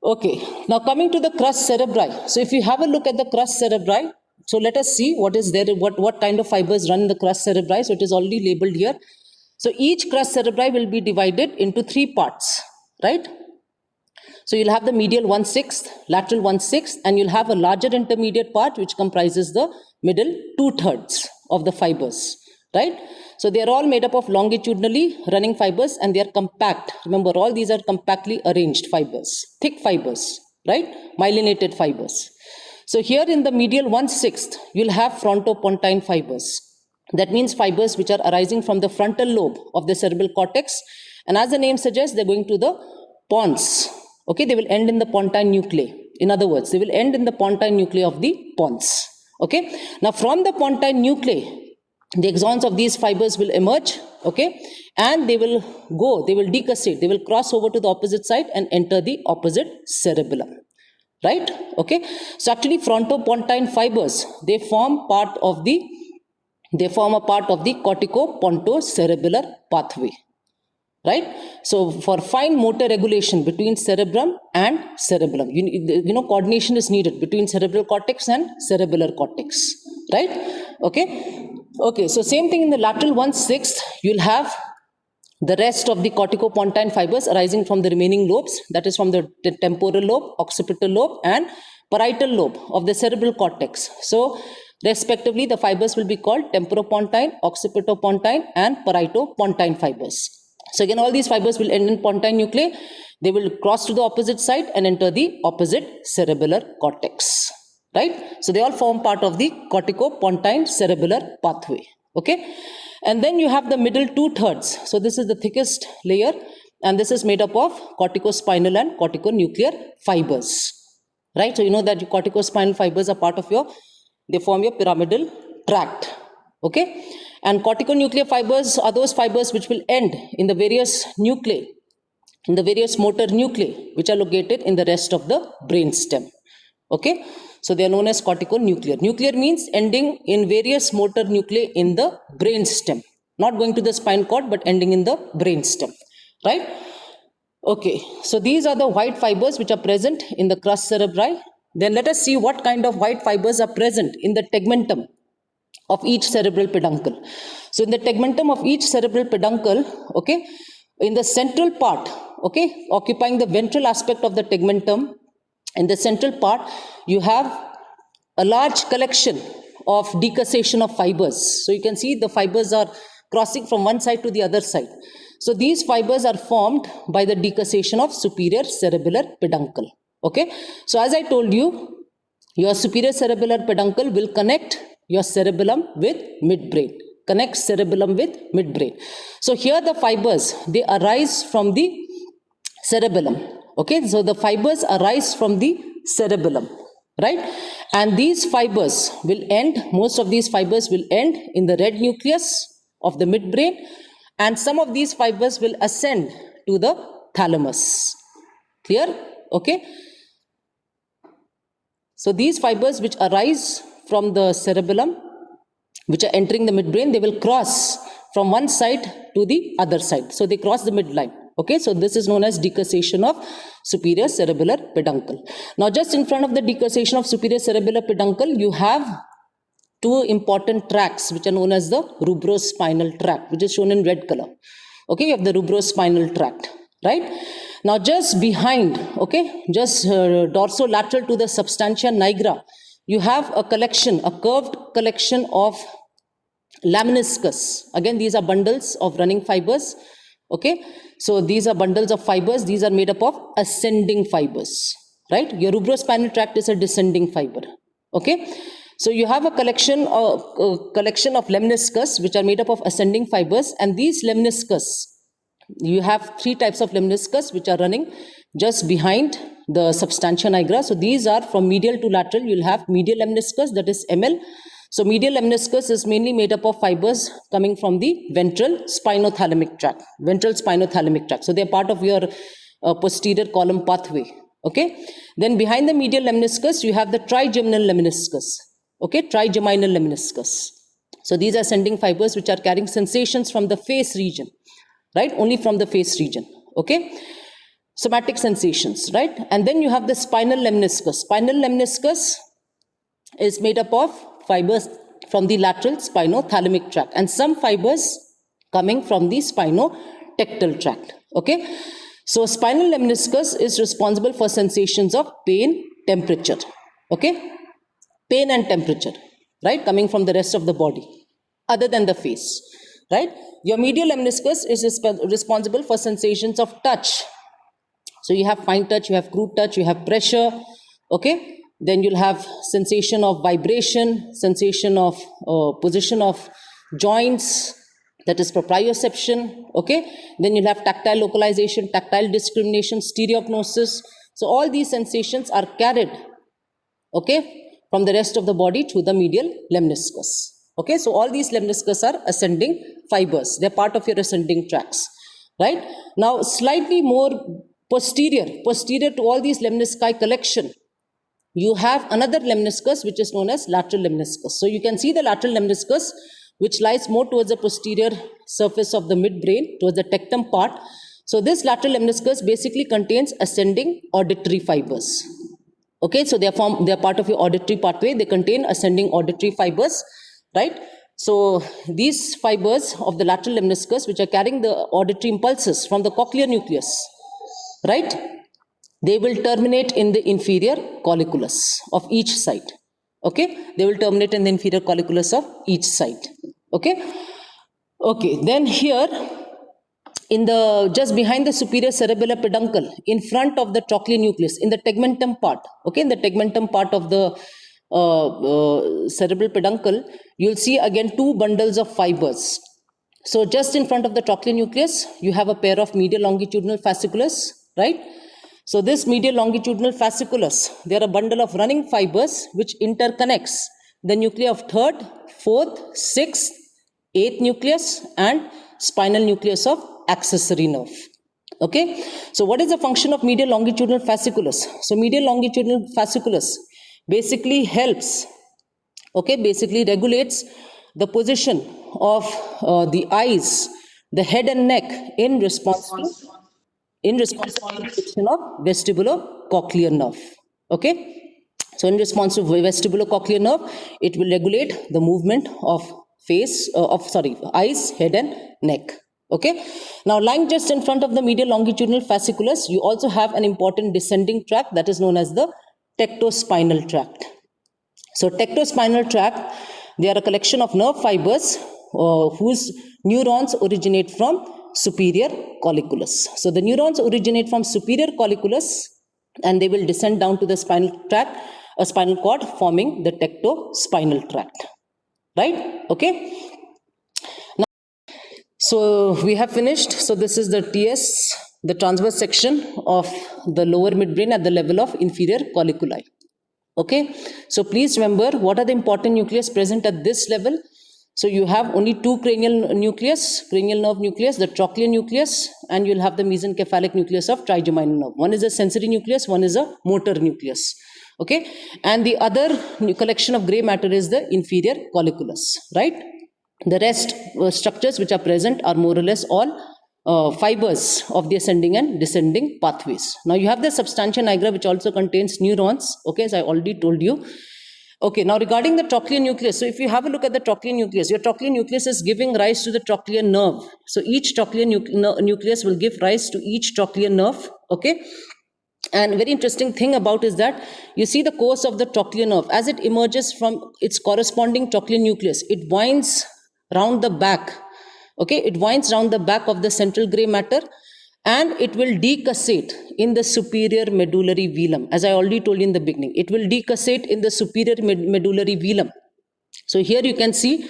Okay, now coming to the crus cerebri. So if you have a look at the crus cerebri, so let us see what is there, what kind of fibers run in the crus cerebri. So it is already labeled here. So each crus cerebri will be divided into three parts, right? So you'll have the medial 1/6, lateral 1/6, and you'll have a larger intermediate part which comprises the middle 2/3 of the fibers, right? So they are all made up of longitudinally running fibers and they are compact. Remember, all these are compactly arranged fibers, thick fibers, right? Myelinated fibers. So here in the medial 1/6, you'll have frontopontine fibers. That means fibers which are arising from the frontal lobe of the cerebral cortex. And as the name suggests, they're going to the pons. Okay, they will end in the pontine nuclei. In other words, they will end in the pontine nuclei of the pons. Okay, now from the pontine nuclei, the axons of these fibers will emerge, okay, and they will decussate, they will cross over to the opposite side and enter the opposite cerebellum, right? Okay, so actually frontopontine fibers, they form a part of the corticopontocerebellar pathway, right? So for fine motor regulation between cerebrum and cerebellum, coordination is needed between cerebral cortex and cerebellar cortex, right? Okay, so same thing in the lateral 1/6, you'll have the rest of the corticopontine fibers arising from the remaining lobes, that is from the temporal lobe, occipital lobe, and parietal lobe of the cerebral cortex. So respectively, the fibers will be called temporopontine, occipitopontine, and parietopontine fibers. So again, all these fibers will end in pontine nuclei. They will cross to the opposite side and enter the opposite cerebellar cortex, right? So they all form part of the corticopontine cerebellar pathway, okay? And then you have the middle 2/3. So this is the thickest layer, and this is made up of corticospinal and corticonuclear fibers, right? So you know that your corticospinal fibers are part of they form your pyramidal tract, okay? And corticonuclear fibers are those fibers which will end in the various nuclei, in the various motor nuclei, which are located in the rest of the brain stem, okay? So they are known as corticonuclear. Nuclear means ending in various motor nuclei in the brain stem, not going to the spinal cord, but ending in the brain stem, right? Okay, so these are the white fibers which are present in the crus cerebri. Then let us see what kind of white fibers are present in the tegmentum of each cerebral peduncle. So in the tegmentum of each cerebral peduncle, okay, in the central part, okay, occupying the ventral aspect of the tegmentum, in the central part, you have a large collection of decussation of fibers. So you can see the fibers are crossing from one side to the other side. So these fibers are formed by the decussation of superior cerebellar peduncle. Okay. So as I told you, your superior cerebellar peduncle will connect your cerebellum with midbrain. Connect cerebellum with midbrain. So here the fibers, they arise from the cerebellum. Okay, so the fibers arise from the cerebellum, right? And these fibers will end, most of these fibers will end in the red nucleus of the midbrain, and some of these fibers will ascend to the thalamus. Clear? Okay. So these fibers which arise from the cerebellum, which are entering the midbrain, they will cross from one side to the other side. So they cross the midline. Okay, so this is known as decussation of superior cerebellar peduncle. Now just in front of the decussation of superior cerebellar peduncle, you have two important tracts which are known as the rubrospinal tract, which is shown in red color. Okay, you have the rubrospinal tract, right? Now just behind, okay, just dorsolateral to the substantia nigra, you have a collection, a curved collection of lemniscus. Again, these are bundles of running fibers. Okay, so these are bundles of fibers. These are made up of ascending fibers, right? Your rubrospinal tract is a descending fiber. Okay, so you have a collection of lemniscus which are made up of ascending fibers, and these lemniscus, you have three types of lemniscus which are running just behind the substantia nigra. So these are from medial to lateral. You'll have medial lemniscus, that is ML. So medial lemniscus is mainly made up of fibers coming from the ventral spinothalamic tract. So they are part of your posterior column pathway. Okay. Then behind the medial lemniscus, you have the trigeminal lemniscus. Okay, trigeminal lemniscus. So these are ascending fibers which are carrying sensations from the face region, right? Only from the face region. Okay. Somatic sensations, right? And then you have the spinal lemniscus. Spinal lemniscus is made up of fibers from the lateral spinothalamic tract and some fibers coming from the spinotectal tract. Okay. So spinal lemniscus is responsible for sensations of pain, temperature. Okay. Pain and temperature, right? Coming from the rest of the body other than the face, right? Your medial lemniscus is responsible for sensations of touch. So you have fine touch, you have crude touch, you have pressure. Okay. Then you'll have sensation of vibration, sensation of position of joints, that is proprioception, okay? Then you'll have tactile localization, tactile discrimination, stereognosis. So all these sensations are carried, okay, from the rest of the body to the medial lemniscus. Okay, so all these lemniscus are ascending fibers. They're part of your ascending tracts, right? Now, slightly more posterior to all these lemnisci collection, you have another lemniscus which is known as lateral lemniscus. So you can see the lateral lemniscus which lies more towards the posterior surface of the midbrain, towards the tectum part. So this lateral lemniscus basically contains ascending auditory fibers. Okay, so they are part of your auditory pathway. They contain ascending auditory fibers, right? So these fibers of the lateral lemniscus, which are carrying the auditory impulses from the cochlear nucleus, right? They will terminate in the inferior colliculus of each side. Okay, they will terminate in the inferior colliculus of each side. Okay, okay. Then here, in the just behind the superior cerebellar peduncle, in front of the trochlear nucleus, in the tegmentum part, okay, in the tegmentum part of the cerebral peduncle, you'll see again two bundles of fibers. So just in front of the trochlear nucleus, you have a pair of medial longitudinal fasciculus, right? So this medial longitudinal fasciculus, they are a bundle of running fibers which interconnects the nuclei of third, fourth, sixth, eighth nucleus and spinal nucleus of accessory nerve. Okay, so what is the function of medial longitudinal fasciculus? So medial longitudinal fasciculus basically helps, okay, basically regulates the position of the eyes, the head and neck in response to the action of vestibulocochlear nerve. Okay, so in response to vestibulocochlear nerve, it will regulate the movement of eyes, head and neck. Okay, now lying just in front of the medial longitudinal fasciculus, you also have an important descending tract that is known as the tectospinal tract. So tectospinal tract, they are a collection of nerve fibers whose neurons originate from superior colliculus. So the neurons originate from superior colliculus and they will descend down to the spinal cord, forming the tectospinal tract. Right? Okay. Now, so we have finished. So this is the TS, the transverse section of the lower midbrain at the level of inferior colliculi. Okay. So please remember what are the important nucleus present at this level. So you have only two cranial nerve nucleus, the trochlear nucleus, and you'll have the mesencephalic nucleus of trigeminal nerve. One is a sensory nucleus, one is a motor nucleus. Okay, and the other collection of gray matter is the inferior colliculus, right? The rest structures which are present are more or less all fibers of the ascending and descending pathways. Now you have the substantia nigra which also contains neurons, okay, as I already told you. Okay, now regarding the trochlear nucleus, so if you have a look at the trochlear nucleus, your trochlear nucleus is giving rise to the trochlear nerve. So each trochlear nucleus will give rise to each trochlear nerve, okay? And very interesting thing about is that you see the course of the trochlear nerve as it emerges from its corresponding trochlear nucleus, it winds round the back, okay? It winds round the back of the central gray matter and it will decussate in the superior medullary velum. As I already told you in the beginning, it will decussate in the superior medullary velum. So here you can see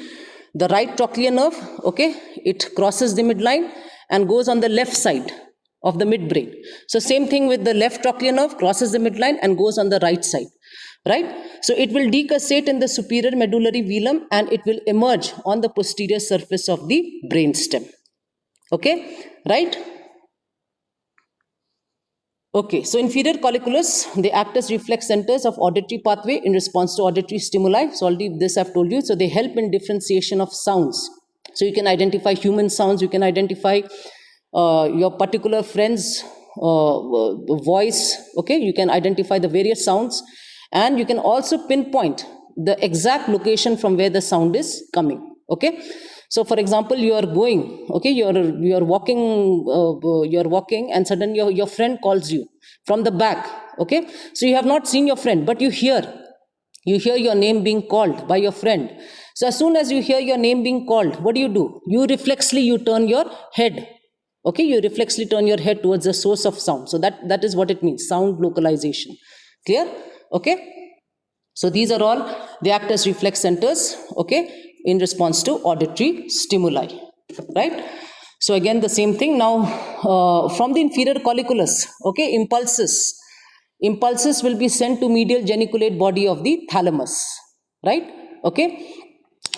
the right trochlear nerve, okay? It crosses the midline and goes on the left side of the midbrain. So same thing with the left trochlear nerve, crosses the midline and goes on the right side, right? So it will decussate in the superior medullary velum and it will emerge on the posterior surface of the brainstem. Okay, right? Okay, so inferior colliculus, they act as reflex centers of auditory pathway in response to auditory stimuli. So already this I've told you. So they help in differentiation of sounds. So you can identify human sounds, you can identify your particular friend's voice, okay? You can identify the various sounds and you can also pinpoint the exact location from where the sound is coming, okay? So for example, you are going, okay, you're walking and suddenly your friend calls you from the back, okay? So you have not seen your friend, but you hear your name being called by your friend. So as soon as you hear your name being called, what do? You reflexly turn your head, okay? You reflexly turn your head towards the source of sound. So that is what it means, sound localization. Clear? Okay? So these are all, they act as reflex centers, okay? in response to auditory stimuli, right? So again, the same thing. Now, from the inferior colliculus, okay, impulses will be sent to medial geniculate body of the thalamus, right? Okay.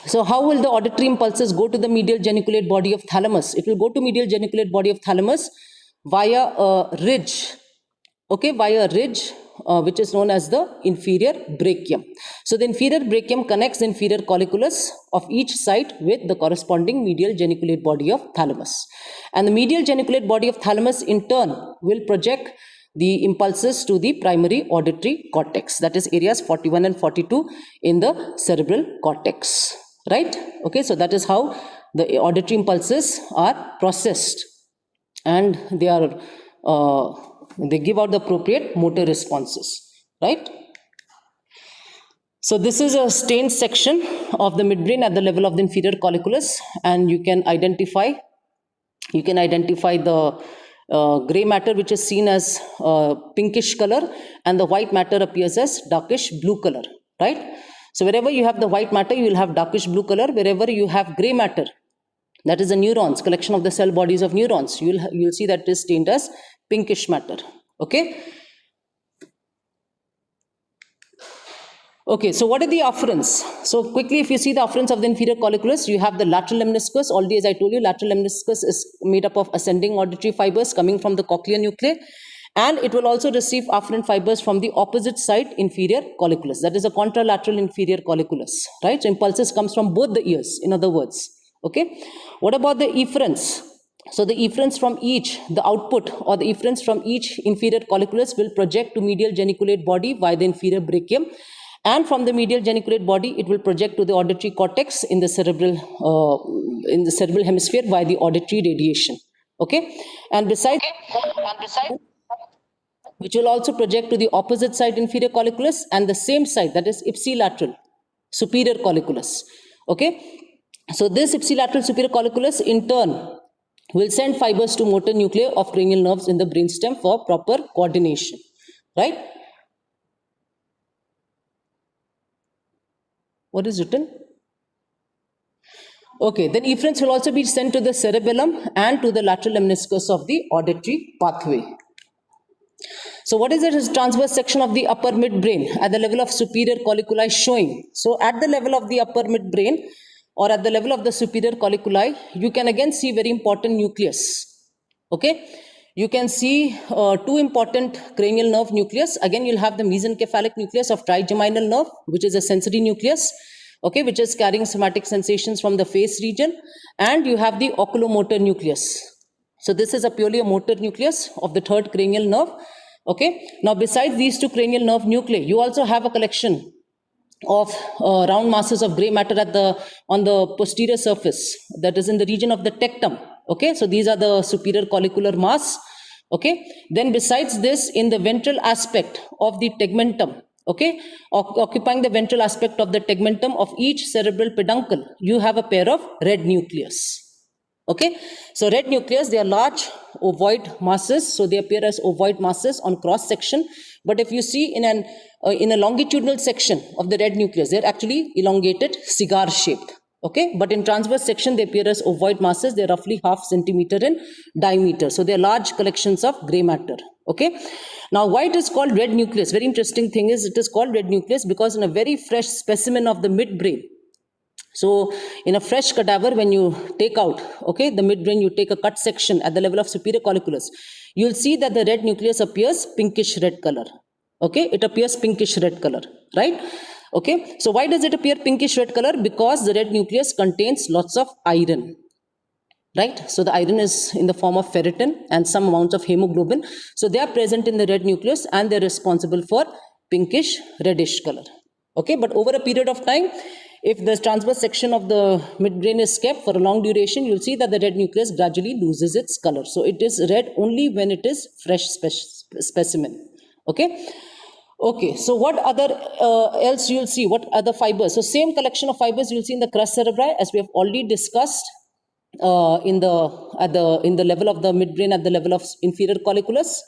So how will the auditory impulses go to the medial geniculate body of thalamus? It will go to medial geniculate body of thalamus via a ridge, okay, via a ridge which is known as the inferior brachium. So the inferior brachium connects the inferior colliculus of each side with the corresponding medial geniculate body of thalamus. And the medial geniculate body of thalamus in turn will project the impulses to the primary auditory cortex, that is areas 41 and 42 in the cerebral cortex, right? Okay, so that is how the auditory impulses are processed, and they give out the appropriate motor responses, right? So this is a stained section of the midbrain at the level of the inferior colliculus, and you can identify the gray matter, which is seen as pinkish color, and the white matter appears as darkish blue color, right? So wherever you have the white matter, you will have darkish blue color. Wherever you have gray matter, that is the neurons, collection of the cell bodies of neurons, you'll see that it is stained as pinkish matter, okay? Okay, so what are the afferents? So quickly, if you see the afferents of the inferior colliculus, you have the lateral lemniscus. Already, as I told you, lateral lemniscus is made up of ascending auditory fibers coming from the cochlear nuclei, and it will also receive afferent fibers from the opposite side inferior colliculus. That is a contralateral inferior colliculus, right? So impulses comes from both the ears, in other words, okay? What about the efferents? So the efferents from each, the output or the efferents from each inferior colliculus will project to medial geniculate body via the inferior brachium. And from the medial geniculate body, it will project to the auditory cortex in the cerebral hemisphere via the auditory radiation. Okay, and besides, which will also project to the opposite side inferior colliculus and the same side, that is ipsilateral superior colliculus. Okay, so this ipsilateral superior colliculus in turn will send fibers to motor nuclei of cranial nerves in the brainstem for proper coordination, right? What is written? Okay, then efferents will also be sent to the cerebellum and to the lateral lemniscus of the auditory pathway. So what is the transverse section of the upper midbrain at the level of superior colliculi showing? So at the level of the upper midbrain or at the level of the superior colliculi, you can again see very important nucleus. Okay, you can see two important cranial nerve nucleus. Again, you'll have the mesencephalic nucleus of trigeminal nerve, which is a sensory nucleus, okay, which is carrying somatic sensations from the face region, and you have the oculomotor nucleus. So this is purely a motor nucleus of the third cranial nerve. Okay, now besides these two cranial nerve nuclei, you also have a collection of round masses of gray matter on the posterior surface, that is in the region of the tectum. Okay, so these are the superior collicular mass. Okay, then besides this, in the ventral aspect of the tegmentum, okay, occupying the ventral aspect of the tegmentum of each cerebral peduncle, you have a pair of red nucleus. Okay, so red nucleus, they are large ovoid masses, so they appear as ovoid masses on cross section. But if you see in a longitudinal section of the red nucleus, they're actually elongated, cigar shaped. Okay, but in transverse section, they appear as ovoid masses. They're roughly half centimeter in diameter. So they're large collections of gray matter. Okay, now why it is called red nucleus? Very interesting thing is it is called red nucleus because in a very fresh specimen of the midbrain, so in a fresh cadaver, when you take out, okay, the midbrain, you take a cut section at the level of superior colliculus, you'll see that the red nucleus appears pinkish red color. Okay, it appears pinkish red color, right? Okay, so why does it appear pinkish red color? Because the red nucleus contains lots of iron, right? So the iron is in the form of ferritin and some amounts of hemoglobin. So they are present in the red nucleus and they're responsible for pinkish reddish color. Okay, but over a period of time, if the transverse section of the midbrain is kept for a long duration, you'll see that the red nucleus gradually loses its color. So it is red only when it is fresh specimen. Okay. Okay, so what other else you'll see? What other fibers? So same collection of fibers you'll see in the crus cerebri, as we have already discussed in the level of the midbrain at the level of inferior colliculus.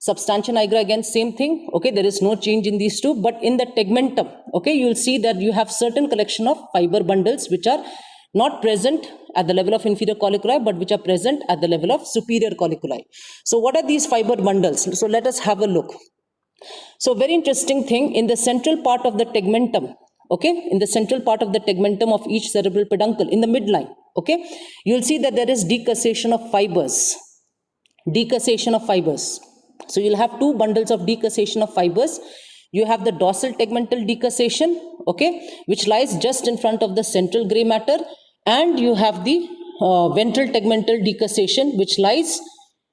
Substantia nigra, again, same thing. Okay, there is no change in these two, but in the tegmentum, okay, you will see that you have certain collection of fiber bundles which are not present at the level of inferior colliculi, but which are present at the level of superior colliculi. So what are these fiber bundles? So let us have a look. So very interesting thing, in the central part of the tegmentum, okay, in the central part of the tegmentum of each cerebral peduncle, in the midline, okay, you will see that there is decussation of fibers. Decussation of fibers. So you'll have two bundles of decussation of fibers. You have the dorsal tegmental decussation, okay, which lies just in front of the central gray matter, and you have the ventral tegmental decussation, which lies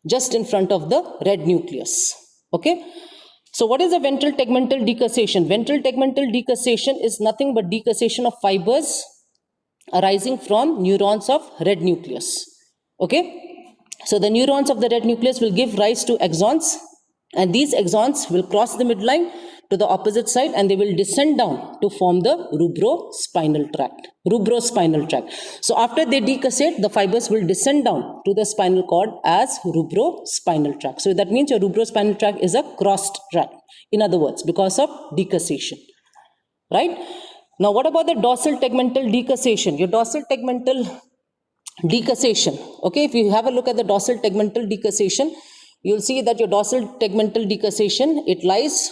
just in front of the red nucleus, okay. So what is a ventral tegmental decussation? Ventral tegmental decussation is nothing but decussation of fibers arising from neurons of red nucleus, okay. So the neurons of the red nucleus will give rise to axons, and these axons will cross the midline to the opposite side, and they will descend down to form the rubrospinal tract. Rubrospinal tract. So after they decussate, the fibers will descend down to the spinal cord as rubrospinal tract. So that means your rubrospinal tract is a crossed tract. In other words, because of decussation, right? Now, what about the dorsal tegmental decussation? Your dorsal tegmental decussation, okay, if you have a look at the dorsal tegmental decussation, you'll see that your dorsal tegmental decussation, it lies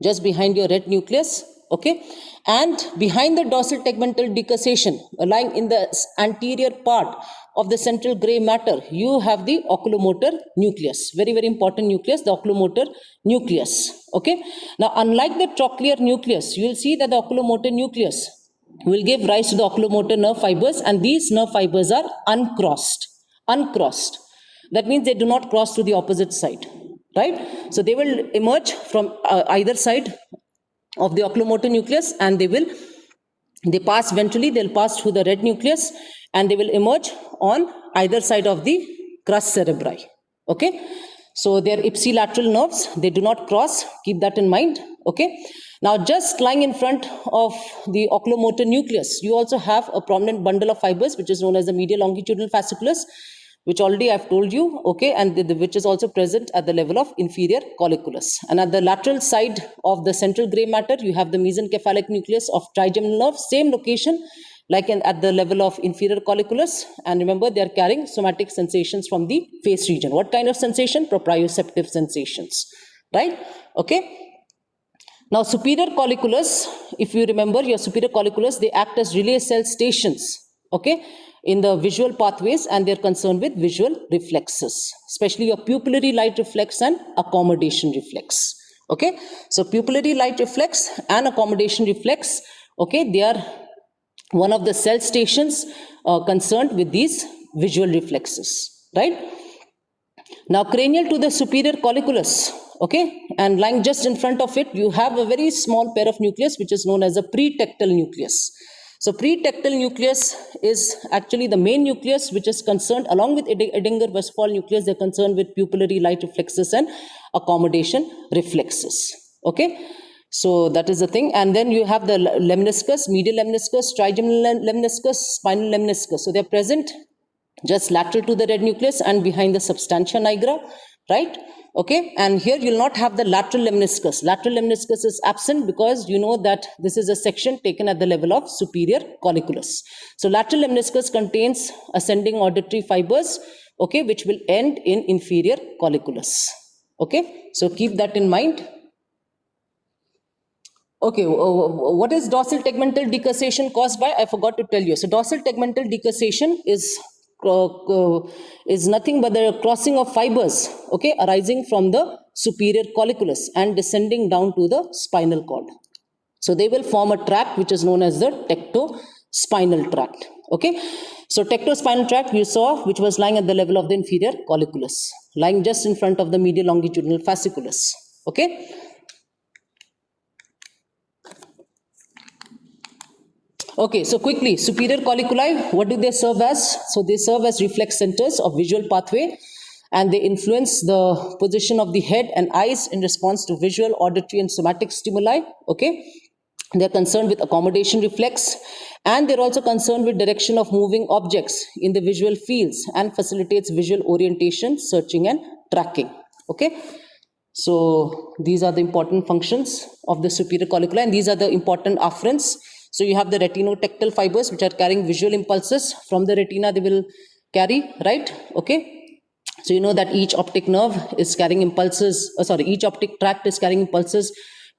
just behind your red nucleus, okay, and behind the dorsal tegmental decussation, lying in the anterior part of the central gray matter, you have the oculomotor nucleus. Very, very important nucleus, the oculomotor nucleus, okay. Now, unlike the trochlear nucleus, you will see that the oculomotor nucleus will give rise to the oculomotor nerve fibers, and these nerve fibers are uncrossed. Uncrossed. That means they do not cross to the opposite side, right? So they will emerge from either side of the oculomotor nucleus, and they pass ventrally, they'll pass through the red nucleus, and they will emerge on either side of the crus cerebri, okay? So they are ipsilateral nerves, they do not cross, keep that in mind, okay? Now, just lying in front of the oculomotor nucleus, you also have a prominent bundle of fibers, which is known as the medial longitudinal fasciculus, which already I've told you, okay, and which is also present at the level of inferior colliculus. And at the lateral side of the central gray matter, you have the mesencephalic nucleus of trigeminal nerve, same location, like at the level of inferior colliculus. And remember, they are carrying somatic sensations from the face region. What kind of sensation? Proprioceptive sensations, right? Okay. Now, superior colliculus, if you remember, your superior colliculus, they act as relay cell stations, okay, in the visual pathways, and they're concerned with visual reflexes, especially your pupillary light reflex and accommodation reflex, okay. So, pupillary light reflex and accommodation reflex, okay, they are one of the cell stations concerned with these visual reflexes, right. Now, cranial to the superior colliculus, okay, and lying just in front of it, you have a very small pair of nucleus, which is known as a pretectal nucleus. So, pretectal nucleus is actually the main nucleus, which is concerned, along with Edinger-Westphal nucleus, they're concerned with pupillary light reflexes and accommodation reflexes, okay. So, that is the thing. And then you have the lemniscus, medial lemniscus, trigeminal lemniscus, spinal lemniscus. So, they're present just lateral to the red nucleus and behind the substantia nigra, right? Okay, and here you will not have the lateral lemniscus. Lateral lemniscus is absent because you know that this is a section taken at the level of superior colliculus. So lateral lemniscus contains ascending auditory fibers, okay, which will end in inferior colliculus. Okay, so keep that in mind. Okay, what is dorsal tegmental decussation caused by? I forgot to tell you. So dorsal tegmental decussation is nothing but the crossing of fibers, okay, arising from the superior colliculus and descending down to the spinal cord. So they will form a tract which is known as the tectospinal tract, okay. So tectospinal tract you saw, which was lying at the level of the inferior colliculus, lying just in front of the medial longitudinal fasciculus, okay. Okay, so quickly, superior colliculi, what do they serve as? So they serve as reflex centers of visual pathway, and they influence the position of the head and eyes in response to visual, auditory and somatic stimuli, okay. They're concerned with accommodation reflex, and they're also concerned with direction of moving objects in the visual fields and facilitates visual orientation, searching and tracking, okay. So these are the important functions of the superior colliculi, and these are the important afferents. So you have the retinotactile fibers which are carrying visual impulses from the retina, they will carry, right? Okay. So you know that each optic nerve is carrying impulses, each optic tract is carrying impulses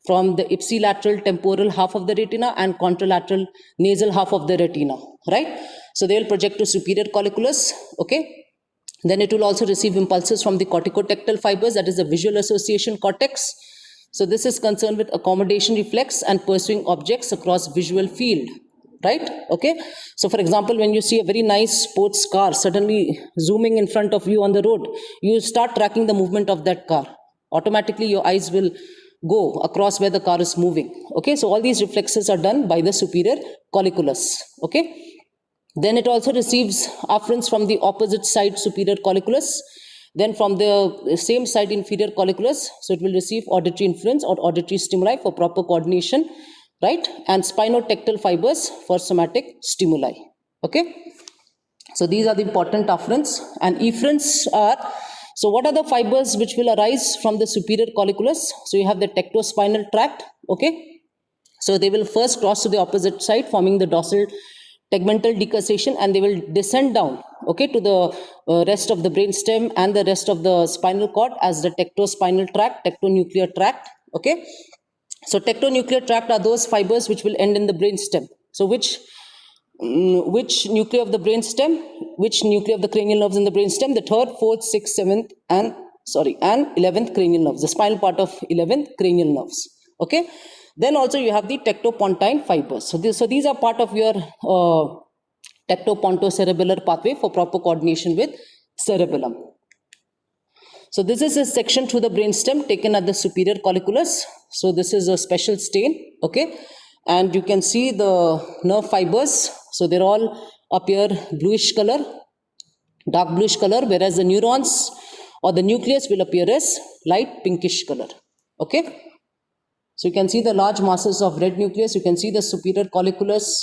from the ipsilateral temporal half of the retina and contralateral nasal half of the retina, right? So they will project to superior colliculus, okay? Then it will also receive impulses from the corticotactile fibers, that is the visual association cortex. So this is concerned with accommodation reflex and pursuing objects across visual field, right? Okay. So for example, when you see a very nice sports car suddenly zooming in front of you on the road, you start tracking the movement of that car. Automatically your eyes will go across where the car is moving. Okay. So all these reflexes are done by the superior colliculus. Okay. Then it also receives afferents from the opposite side superior colliculus, then from the same side inferior colliculus. So it will receive auditory influence or auditory stimuli for proper coordination, right? And spinotactile fibers for somatic stimuli. Okay. So these are the important afferents, and efferents are, so what are the fibers which will arise from the superior colliculus? So you have the tectospinal tract. Okay. So they will first cross to the opposite side, forming the dorsal tegmental decussation, and they will descend down, okay, to the rest of the brainstem and the rest of the spinal cord as the tectospinal tract, tectonuclear tract. Okay. So tectonuclear tract are those fibers which will end in the brainstem. So which nuclei of the brainstem, which nuclei of the cranial nerves in the brainstem? The third, fourth, sixth, seventh, and 11th cranial nerves, the spinal part of 11th cranial nerves. Okay. Then also you have the tectopontine fibers. So these are part of your tectopontocerebellar pathway for proper coordination with cerebellum. So this is a section through the brainstem taken at the superior colliculus. So this is a special stain, okay, and you can see the nerve fibers. So they're all appear bluish color, dark bluish color, whereas the neurons or the nucleus will appear as light pinkish color. Okay. So you can see the large masses of red nucleus. You can see the superior colliculus.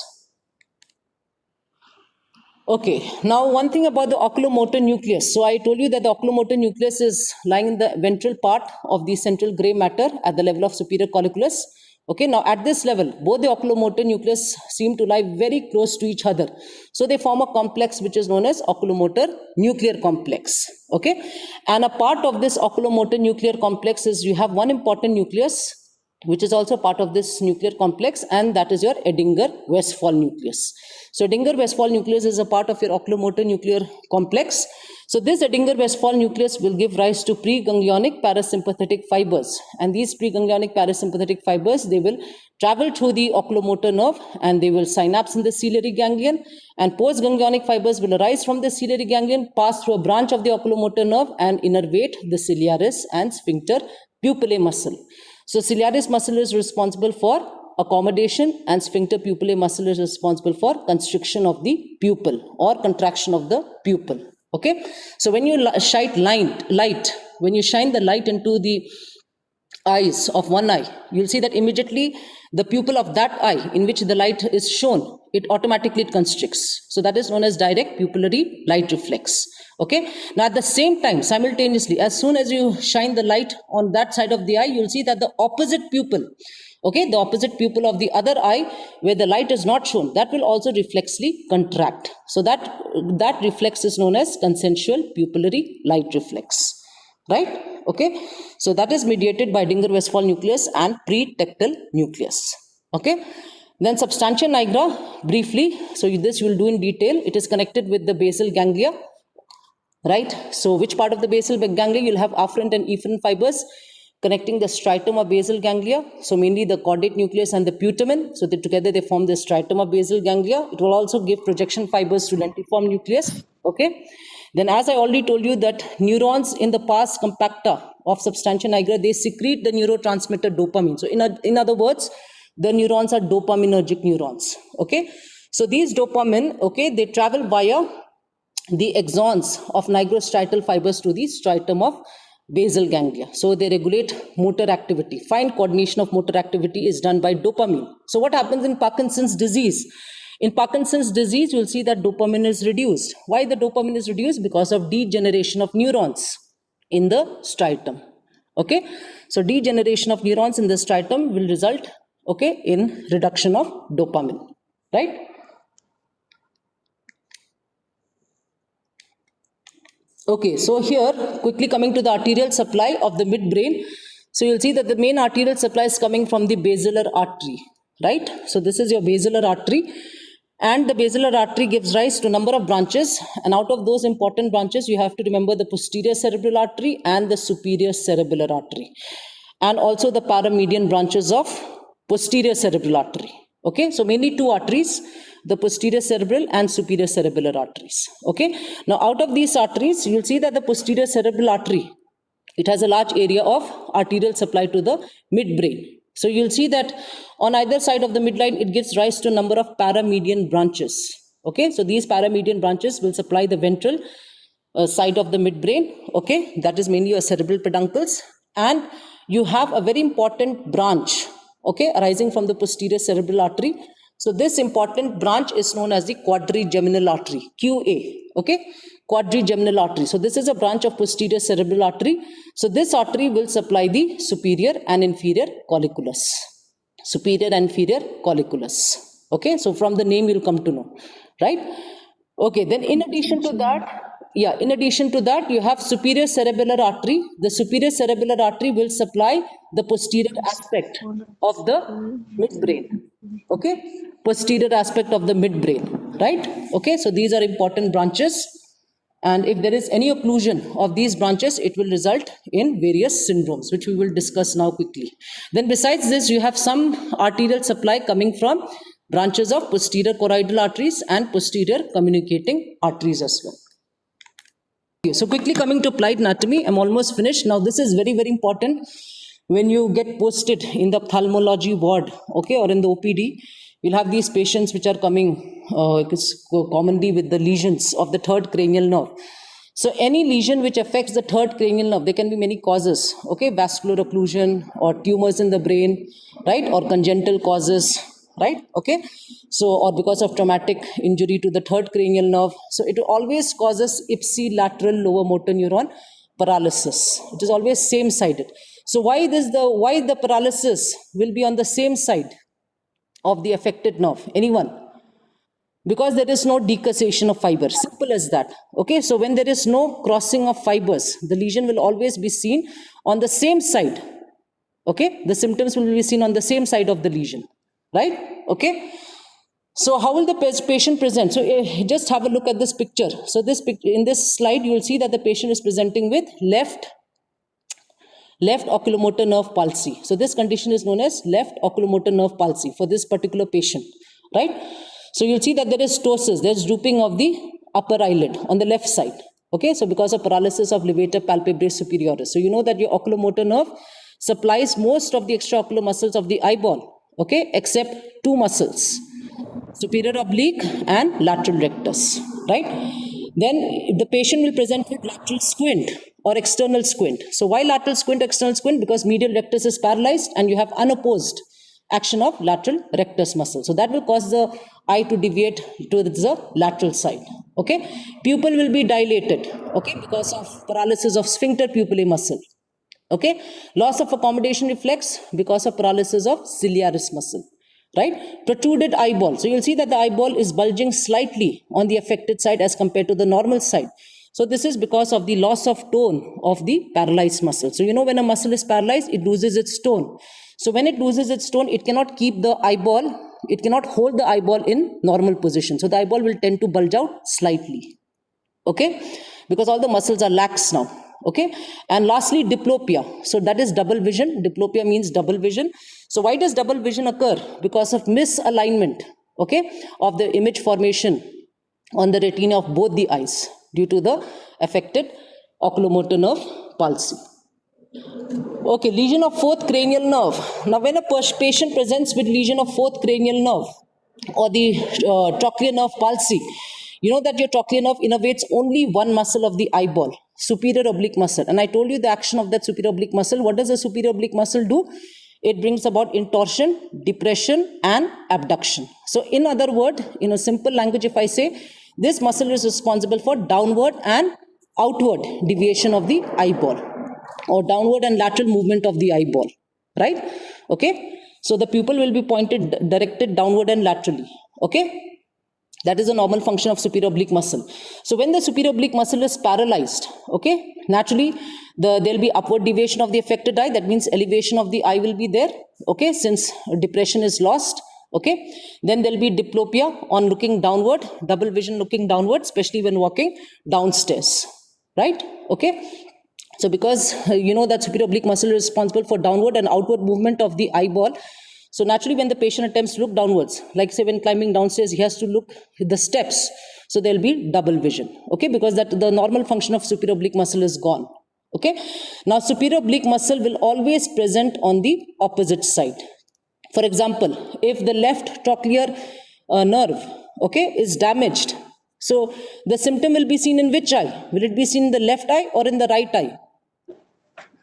Okay, now one thing about the oculomotor nucleus. So I told you that the oculomotor nucleus is lying in the ventral part of the central gray matter at the level of superior colliculus. Okay, now at this level, both the oculomotor nucleus seem to lie very close to each other. So they form a complex which is known as oculomotor nuclear complex. Okay, and a part of this oculomotor nuclear complex is you have one important nucleus which is also part of this nuclear complex, and that is your Edinger-Westphal nucleus. So Edinger-Westphal nucleus is a part of your oculomotor nuclear complex. So this Edinger-Westphal nucleus will give rise to preganglionic parasympathetic fibers, and these preganglionic parasympathetic fibers, they will travel through the oculomotor nerve and they will synapse in the ciliary ganglion, and postganglionic fibers will arise from the ciliary ganglion, pass through a branch of the oculomotor nerve and innervate the ciliaris and sphincter pupillae muscle. So ciliaris muscle is responsible for accommodation, and sphincter pupillae muscle is responsible for constriction of the pupil or contraction of the pupil. Okay. So when you shine when you shine the light into the eyes of one eye, you'll see that immediately the pupil of that eye in which the light is shown, it automatically constricts. So that is known as direct pupillary light reflex. Okay. Now at the same time, simultaneously, as soon as you shine the light on that side of the eye, you'll see that the opposite pupil, okay, the opposite pupil of the other eye where the light is not shown, that will also reflexly contract. So that reflex is known as consensual pupillary light reflex. Right? Okay. So that is mediated by Edinger-Westphal nucleus and pretectal nucleus. Okay. Then substantia nigra, briefly. So this you will do in detail. It is connected with the basal ganglia. Right. So which part of the basal ganglia? You'll have afferent and efferent fibers connecting the striatum of basal ganglia. So mainly the caudate nucleus and the putamen. So together they form the striatum of basal ganglia. It will also give projection fibers to lentiform nucleus. Okay. Then as I already told you that neurons in the pars compacta of substantia nigra, they secrete the neurotransmitter dopamine. So in other words, the neurons are dopaminergic neurons. Okay. So these dopamine, okay, they travel via the axons of nigrostriatal fibers to the striatum of basal ganglia. So they regulate motor activity. Fine coordination of motor activity is done by dopamine. So what happens in Parkinson's disease? In Parkinson's disease, you'll see that dopamine is reduced. Why the dopamine is reduced? Because of degeneration of neurons in the striatum. Okay, so degeneration of neurons in the striatum will result, okay, in reduction of dopamine, right? Okay, so here quickly coming to the arterial supply of the midbrain. So you'll see that the main arterial supply is coming from the basilar artery, right? So this is your basilar artery, and the basilar artery gives rise to a number of branches, and out of those important branches you have to remember the posterior cerebral artery and the superior cerebellar artery, and also the paramedian branches of posterior cerebral artery. Okay, so mainly two arteries, the posterior cerebral and superior cerebellar arteries. Okay, now out of these arteries, you'll see that the posterior cerebral artery, it has a large area of arterial supply to the midbrain. So you'll see that on either side of the midline, it gives rise to a number of paramedian branches. Okay, so these paramedian branches will supply the ventral side of the midbrain. Okay, that is mainly your cerebral peduncles, and you have a very important branch, okay, arising from the posterior cerebral artery. So this important branch is known as the quadrigeminal artery, QA, okay, quadrigeminal artery. So this is a branch of posterior cerebral artery. So this artery will supply the superior and inferior colliculus, superior and inferior colliculus. Okay, so from the name you'll come to know, right? Okay, then in addition to that, yeah, in addition to that, you have superior cerebellar artery. The superior cerebellar artery will supply the posterior aspect of the midbrain. Okay, posterior aspect of the midbrain, right? Okay, so these are important branches. And if there is any occlusion of these branches, it will result in various syndromes, which we will discuss now quickly. Then besides this, you have some arterial supply coming from branches of posterior choroidal arteries and posterior communicating arteries as well. Okay, so quickly coming to applied anatomy, I'm almost finished. Now this is very, very important. When you get posted in the ophthalmology ward, okay, or in the OPD, you'll have these patients which are coming commonly with the lesions of the third cranial nerve. So any lesion which affects the third cranial nerve, there can be many causes, okay, vascular occlusion or tumors in the brain, right, or congenital causes, right, okay, so or because of traumatic injury to the third cranial nerve. So it always causes ipsilateral lower motor neuron paralysis. It is always same sided. So why the paralysis will be on the same side of the affected nerve? Anyone? Because there is no decussation of fibers. Simple as that. Okay, so when there is no crossing of fibers, the lesion will always be seen on the same side. Okay, the symptoms will be seen on the same side of the lesion, right? Okay, so how will the patient present? So just have a look at this picture. So in this slide, you will see that the patient is presenting with left oculomotor nerve palsy. So this condition is known as left oculomotor nerve palsy for this particular patient, right? So you'll see that there is ptosis, there's drooping of the upper eyelid on the left side. Okay, so because of paralysis of levator palpebrae superioris. So you know that your oculomotor nerve supplies most of the extraocular muscles of the eyeball, okay, except two muscles, superior oblique and lateral rectus, right? Then the patient will present with lateral squint or external squint. So why lateral squint, external squint? Because medial rectus is paralyzed and you have unopposed action of lateral rectus muscle. So that will cause the eye to deviate to the lateral side. Okay, pupil will be dilated, okay, because of paralysis of sphincter pupillae muscle. Okay, loss of accommodation reflex because of paralysis of ciliaris muscle, right? Protruded eyeball. So you'll see that the eyeball is bulging slightly on the affected side as compared to the normal side. So this is because of the loss of tone of the paralyzed muscle. So you know when a muscle is paralyzed, it loses its tone. So when it loses its tone, it cannot keep the eyeball, it cannot hold the eyeball in normal position. So the eyeball will tend to bulge out slightly. Okay, because all the muscles are lax now. Okay, and lastly, diplopia. So that is double vision. Diplopia means double vision. So why does double vision occur? Because of misalignment, okay, of the image formation on the retina of both the eyes due to the affected oculomotor nerve palsy. Okay, lesion of fourth cranial nerve. Now, when a patient presents with lesion of fourth cranial nerve or the trochlear nerve palsy, you know that your trochlear nerve innervates only one muscle of the eyeball, superior oblique muscle. And I told you the action of that superior oblique muscle. What does the superior oblique muscle do? It brings about intorsion, depression, and abduction. So, in other words, in a simple language, if I say, this muscle is responsible for downward and outward deviation of the eyeball. or downward and lateral movement of the eyeball, right? Okay, so the pupil will be directed downward and laterally. Okay, that is a normal function of superior oblique muscle. So when the superior oblique muscle is paralyzed, okay, naturally there'll be upward deviation of the affected eye. That means elevation of the eye will be there, okay, since depression is lost. Okay, then there'll be diplopia on looking downward, double vision looking downward, especially when walking downstairs, right? Okay, so because you know that superior oblique muscle is responsible for downward and outward movement of the eyeball, so naturally when the patient attempts to look downwards, like say when climbing downstairs, he has to look the steps, so there'll be double vision, okay, because that the normal function of superior oblique muscle is gone. Okay, now superior oblique muscle will always present on the opposite side. For example, if the left trochlear nerve, okay, is damaged, so the symptom will be seen in which eye? Will it be seen in the left eye or in the right eye?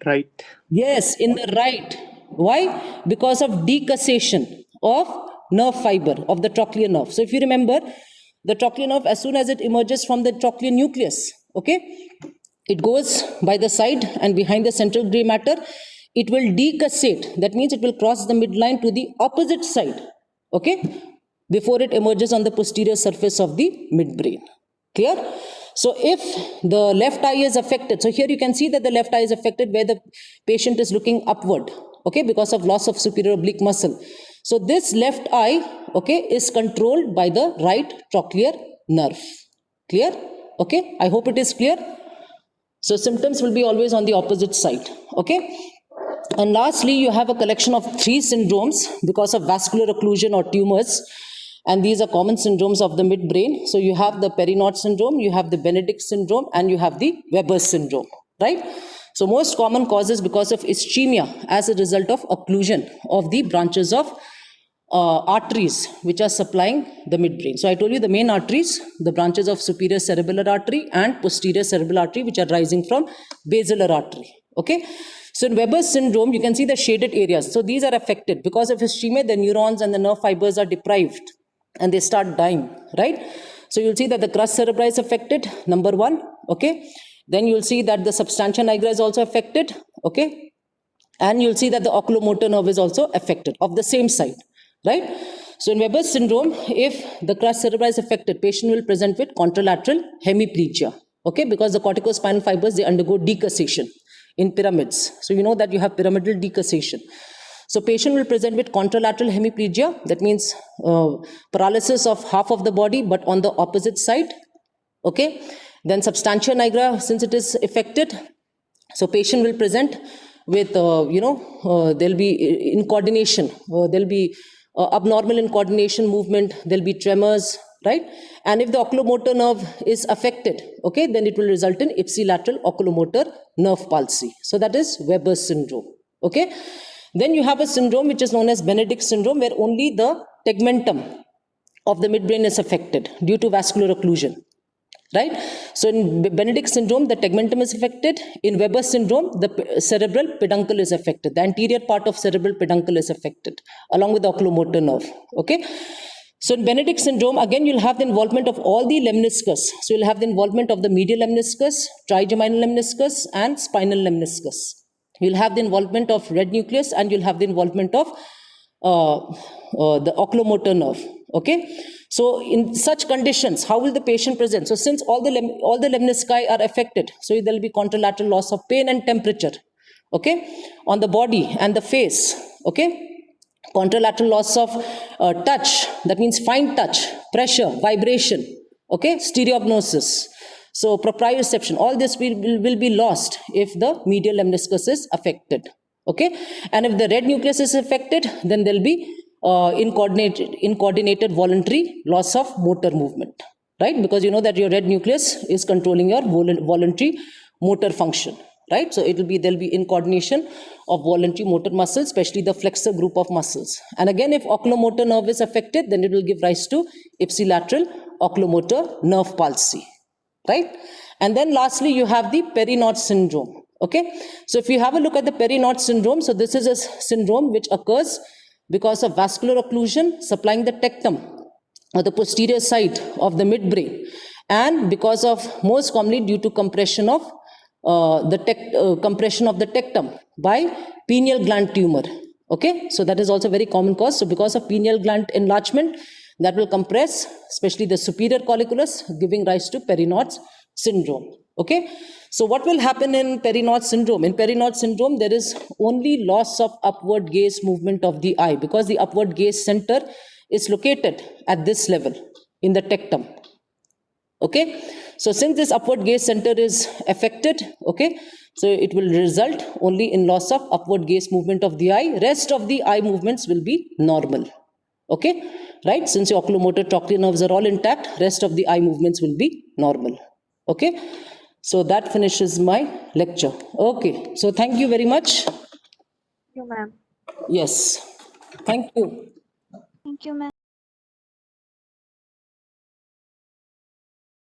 Right. Yes, in the right. Why? Because of decussation of nerve fiber of the trochlear nerve. So if you remember, the trochlear nerve, as soon as it emerges from the trochlear nucleus, okay, it goes by the side and behind the central gray matter. It will decussate. That means it will cross the midline to the opposite side, okay, before it emerges on the posterior surface of the midbrain. Clear? So if the left eye is affected, so here you can see that the left eye is affected where the patient is looking upward, okay, because of loss of superior oblique muscle. So this left eye, okay, is controlled by the right trochlear nerve. Clear? Okay, I hope it is clear. So symptoms will be always on the opposite side, okay. And lastly, you have a collection of 3 syndromes because of vascular occlusion or tumors. And these are common syndromes of the midbrain. So you have the Perinaud syndrome, you have the Benedict syndrome, and you have the Weber syndrome, right? So most common causes because of ischemia as a result of occlusion of the branches of arteries which are supplying the midbrain. So I told you the main arteries, the branches of superior cerebellar artery and posterior cerebral artery which are rising from basilar artery, okay? So in Weber's syndrome, you can see the shaded areas. So these are affected because of ischemia, the neurons and the nerve fibers are deprived and they start dying, right? So you'll see that the crus cerebri is affected, number 1, okay? Then you'll see that the substantia nigra is also affected, okay? And you'll see that the oculomotor nerve is also affected of the same side, right? So in Weber's syndrome, if the crus cerebri is affected, patient will present with contralateral hemiplegia, okay? Because the corticospinal fibers, they undergo decussation in pyramids. So you know that you have pyramidal decussation. So patient will present with contralateral hemiplegia. That means paralysis of half of the body, but on the opposite side, okay? Then substantia nigra, since it is affected, so patient will present with, there'll be incoordination, there'll be abnormal incoordination movement, there'll be tremors, right? And if the oculomotor nerve is affected, okay, then it will result in ipsilateral oculomotor nerve palsy. So that is Weber's syndrome, okay? Then you have a syndrome which is known as Benedict syndrome, where only the tegmentum of the midbrain is affected due to vascular occlusion, right? So in Benedict syndrome, the tegmentum is affected. In Weber syndrome, the cerebral peduncle is affected. The anterior part of cerebral peduncle is affected, along with the oculomotor nerve, okay? So in Benedict syndrome, again, you'll have the involvement of all the lemniscus. So you'll have the involvement of the medial lemniscus, trigeminal lemniscus, and spinal lemniscus. You'll have the involvement of red nucleus, and you'll have the involvement of the oculomotor nerve, okay? So in such conditions, how will the patient present? So since all the lemnisci are affected, so there will be contralateral loss of pain and temperature, okay, on the body and the face, okay? Contralateral loss of touch, that means fine touch, pressure, vibration, okay, stereognosis. So proprioception, all this will be lost if the medial lemniscus is affected, okay? And if the red nucleus is affected, then there will be incoordinated voluntary loss of motor movement, right? Because you know that your red nucleus is controlling your voluntary motor function, right? So there'll be incoordination of voluntary motor muscles, especially the flexor group of muscles. And again, if oculomotor nerve is affected, then it will give rise to ipsilateral oculomotor nerve palsy, right? And then lastly, you have the Perinaud syndrome, okay? So if you have a look at the Perinaud syndrome, so this is a syndrome which occurs because of vascular occlusion supplying the tectum or the posterior side of the midbrain, and because of, most commonly due to compression of compression of the tectum by pineal gland tumor. Okay, so that is also very common cause. So because of pineal gland enlargement, that will compress, especially the superior colliculus, giving rise to Peyronie's syndrome. Okay, so what will happen in Peyronie's syndrome? In Peyronie's syndrome, there is only loss of upward gaze movement of the eye because the upward gaze center is located at this level in the tectum. Okay, so since this upward gaze center is affected, okay, so it will result only in loss of upward gaze movement of the eye. Rest of the eye movements will be normal. Okay, right? Since your oculomotor trochlear nerves are all intact, rest of the eye movements will be normal. Okay, so that finishes my lecture. Okay, so thank you very much. Thank you, ma'am. Yes, thank you. Thank you, ma'am.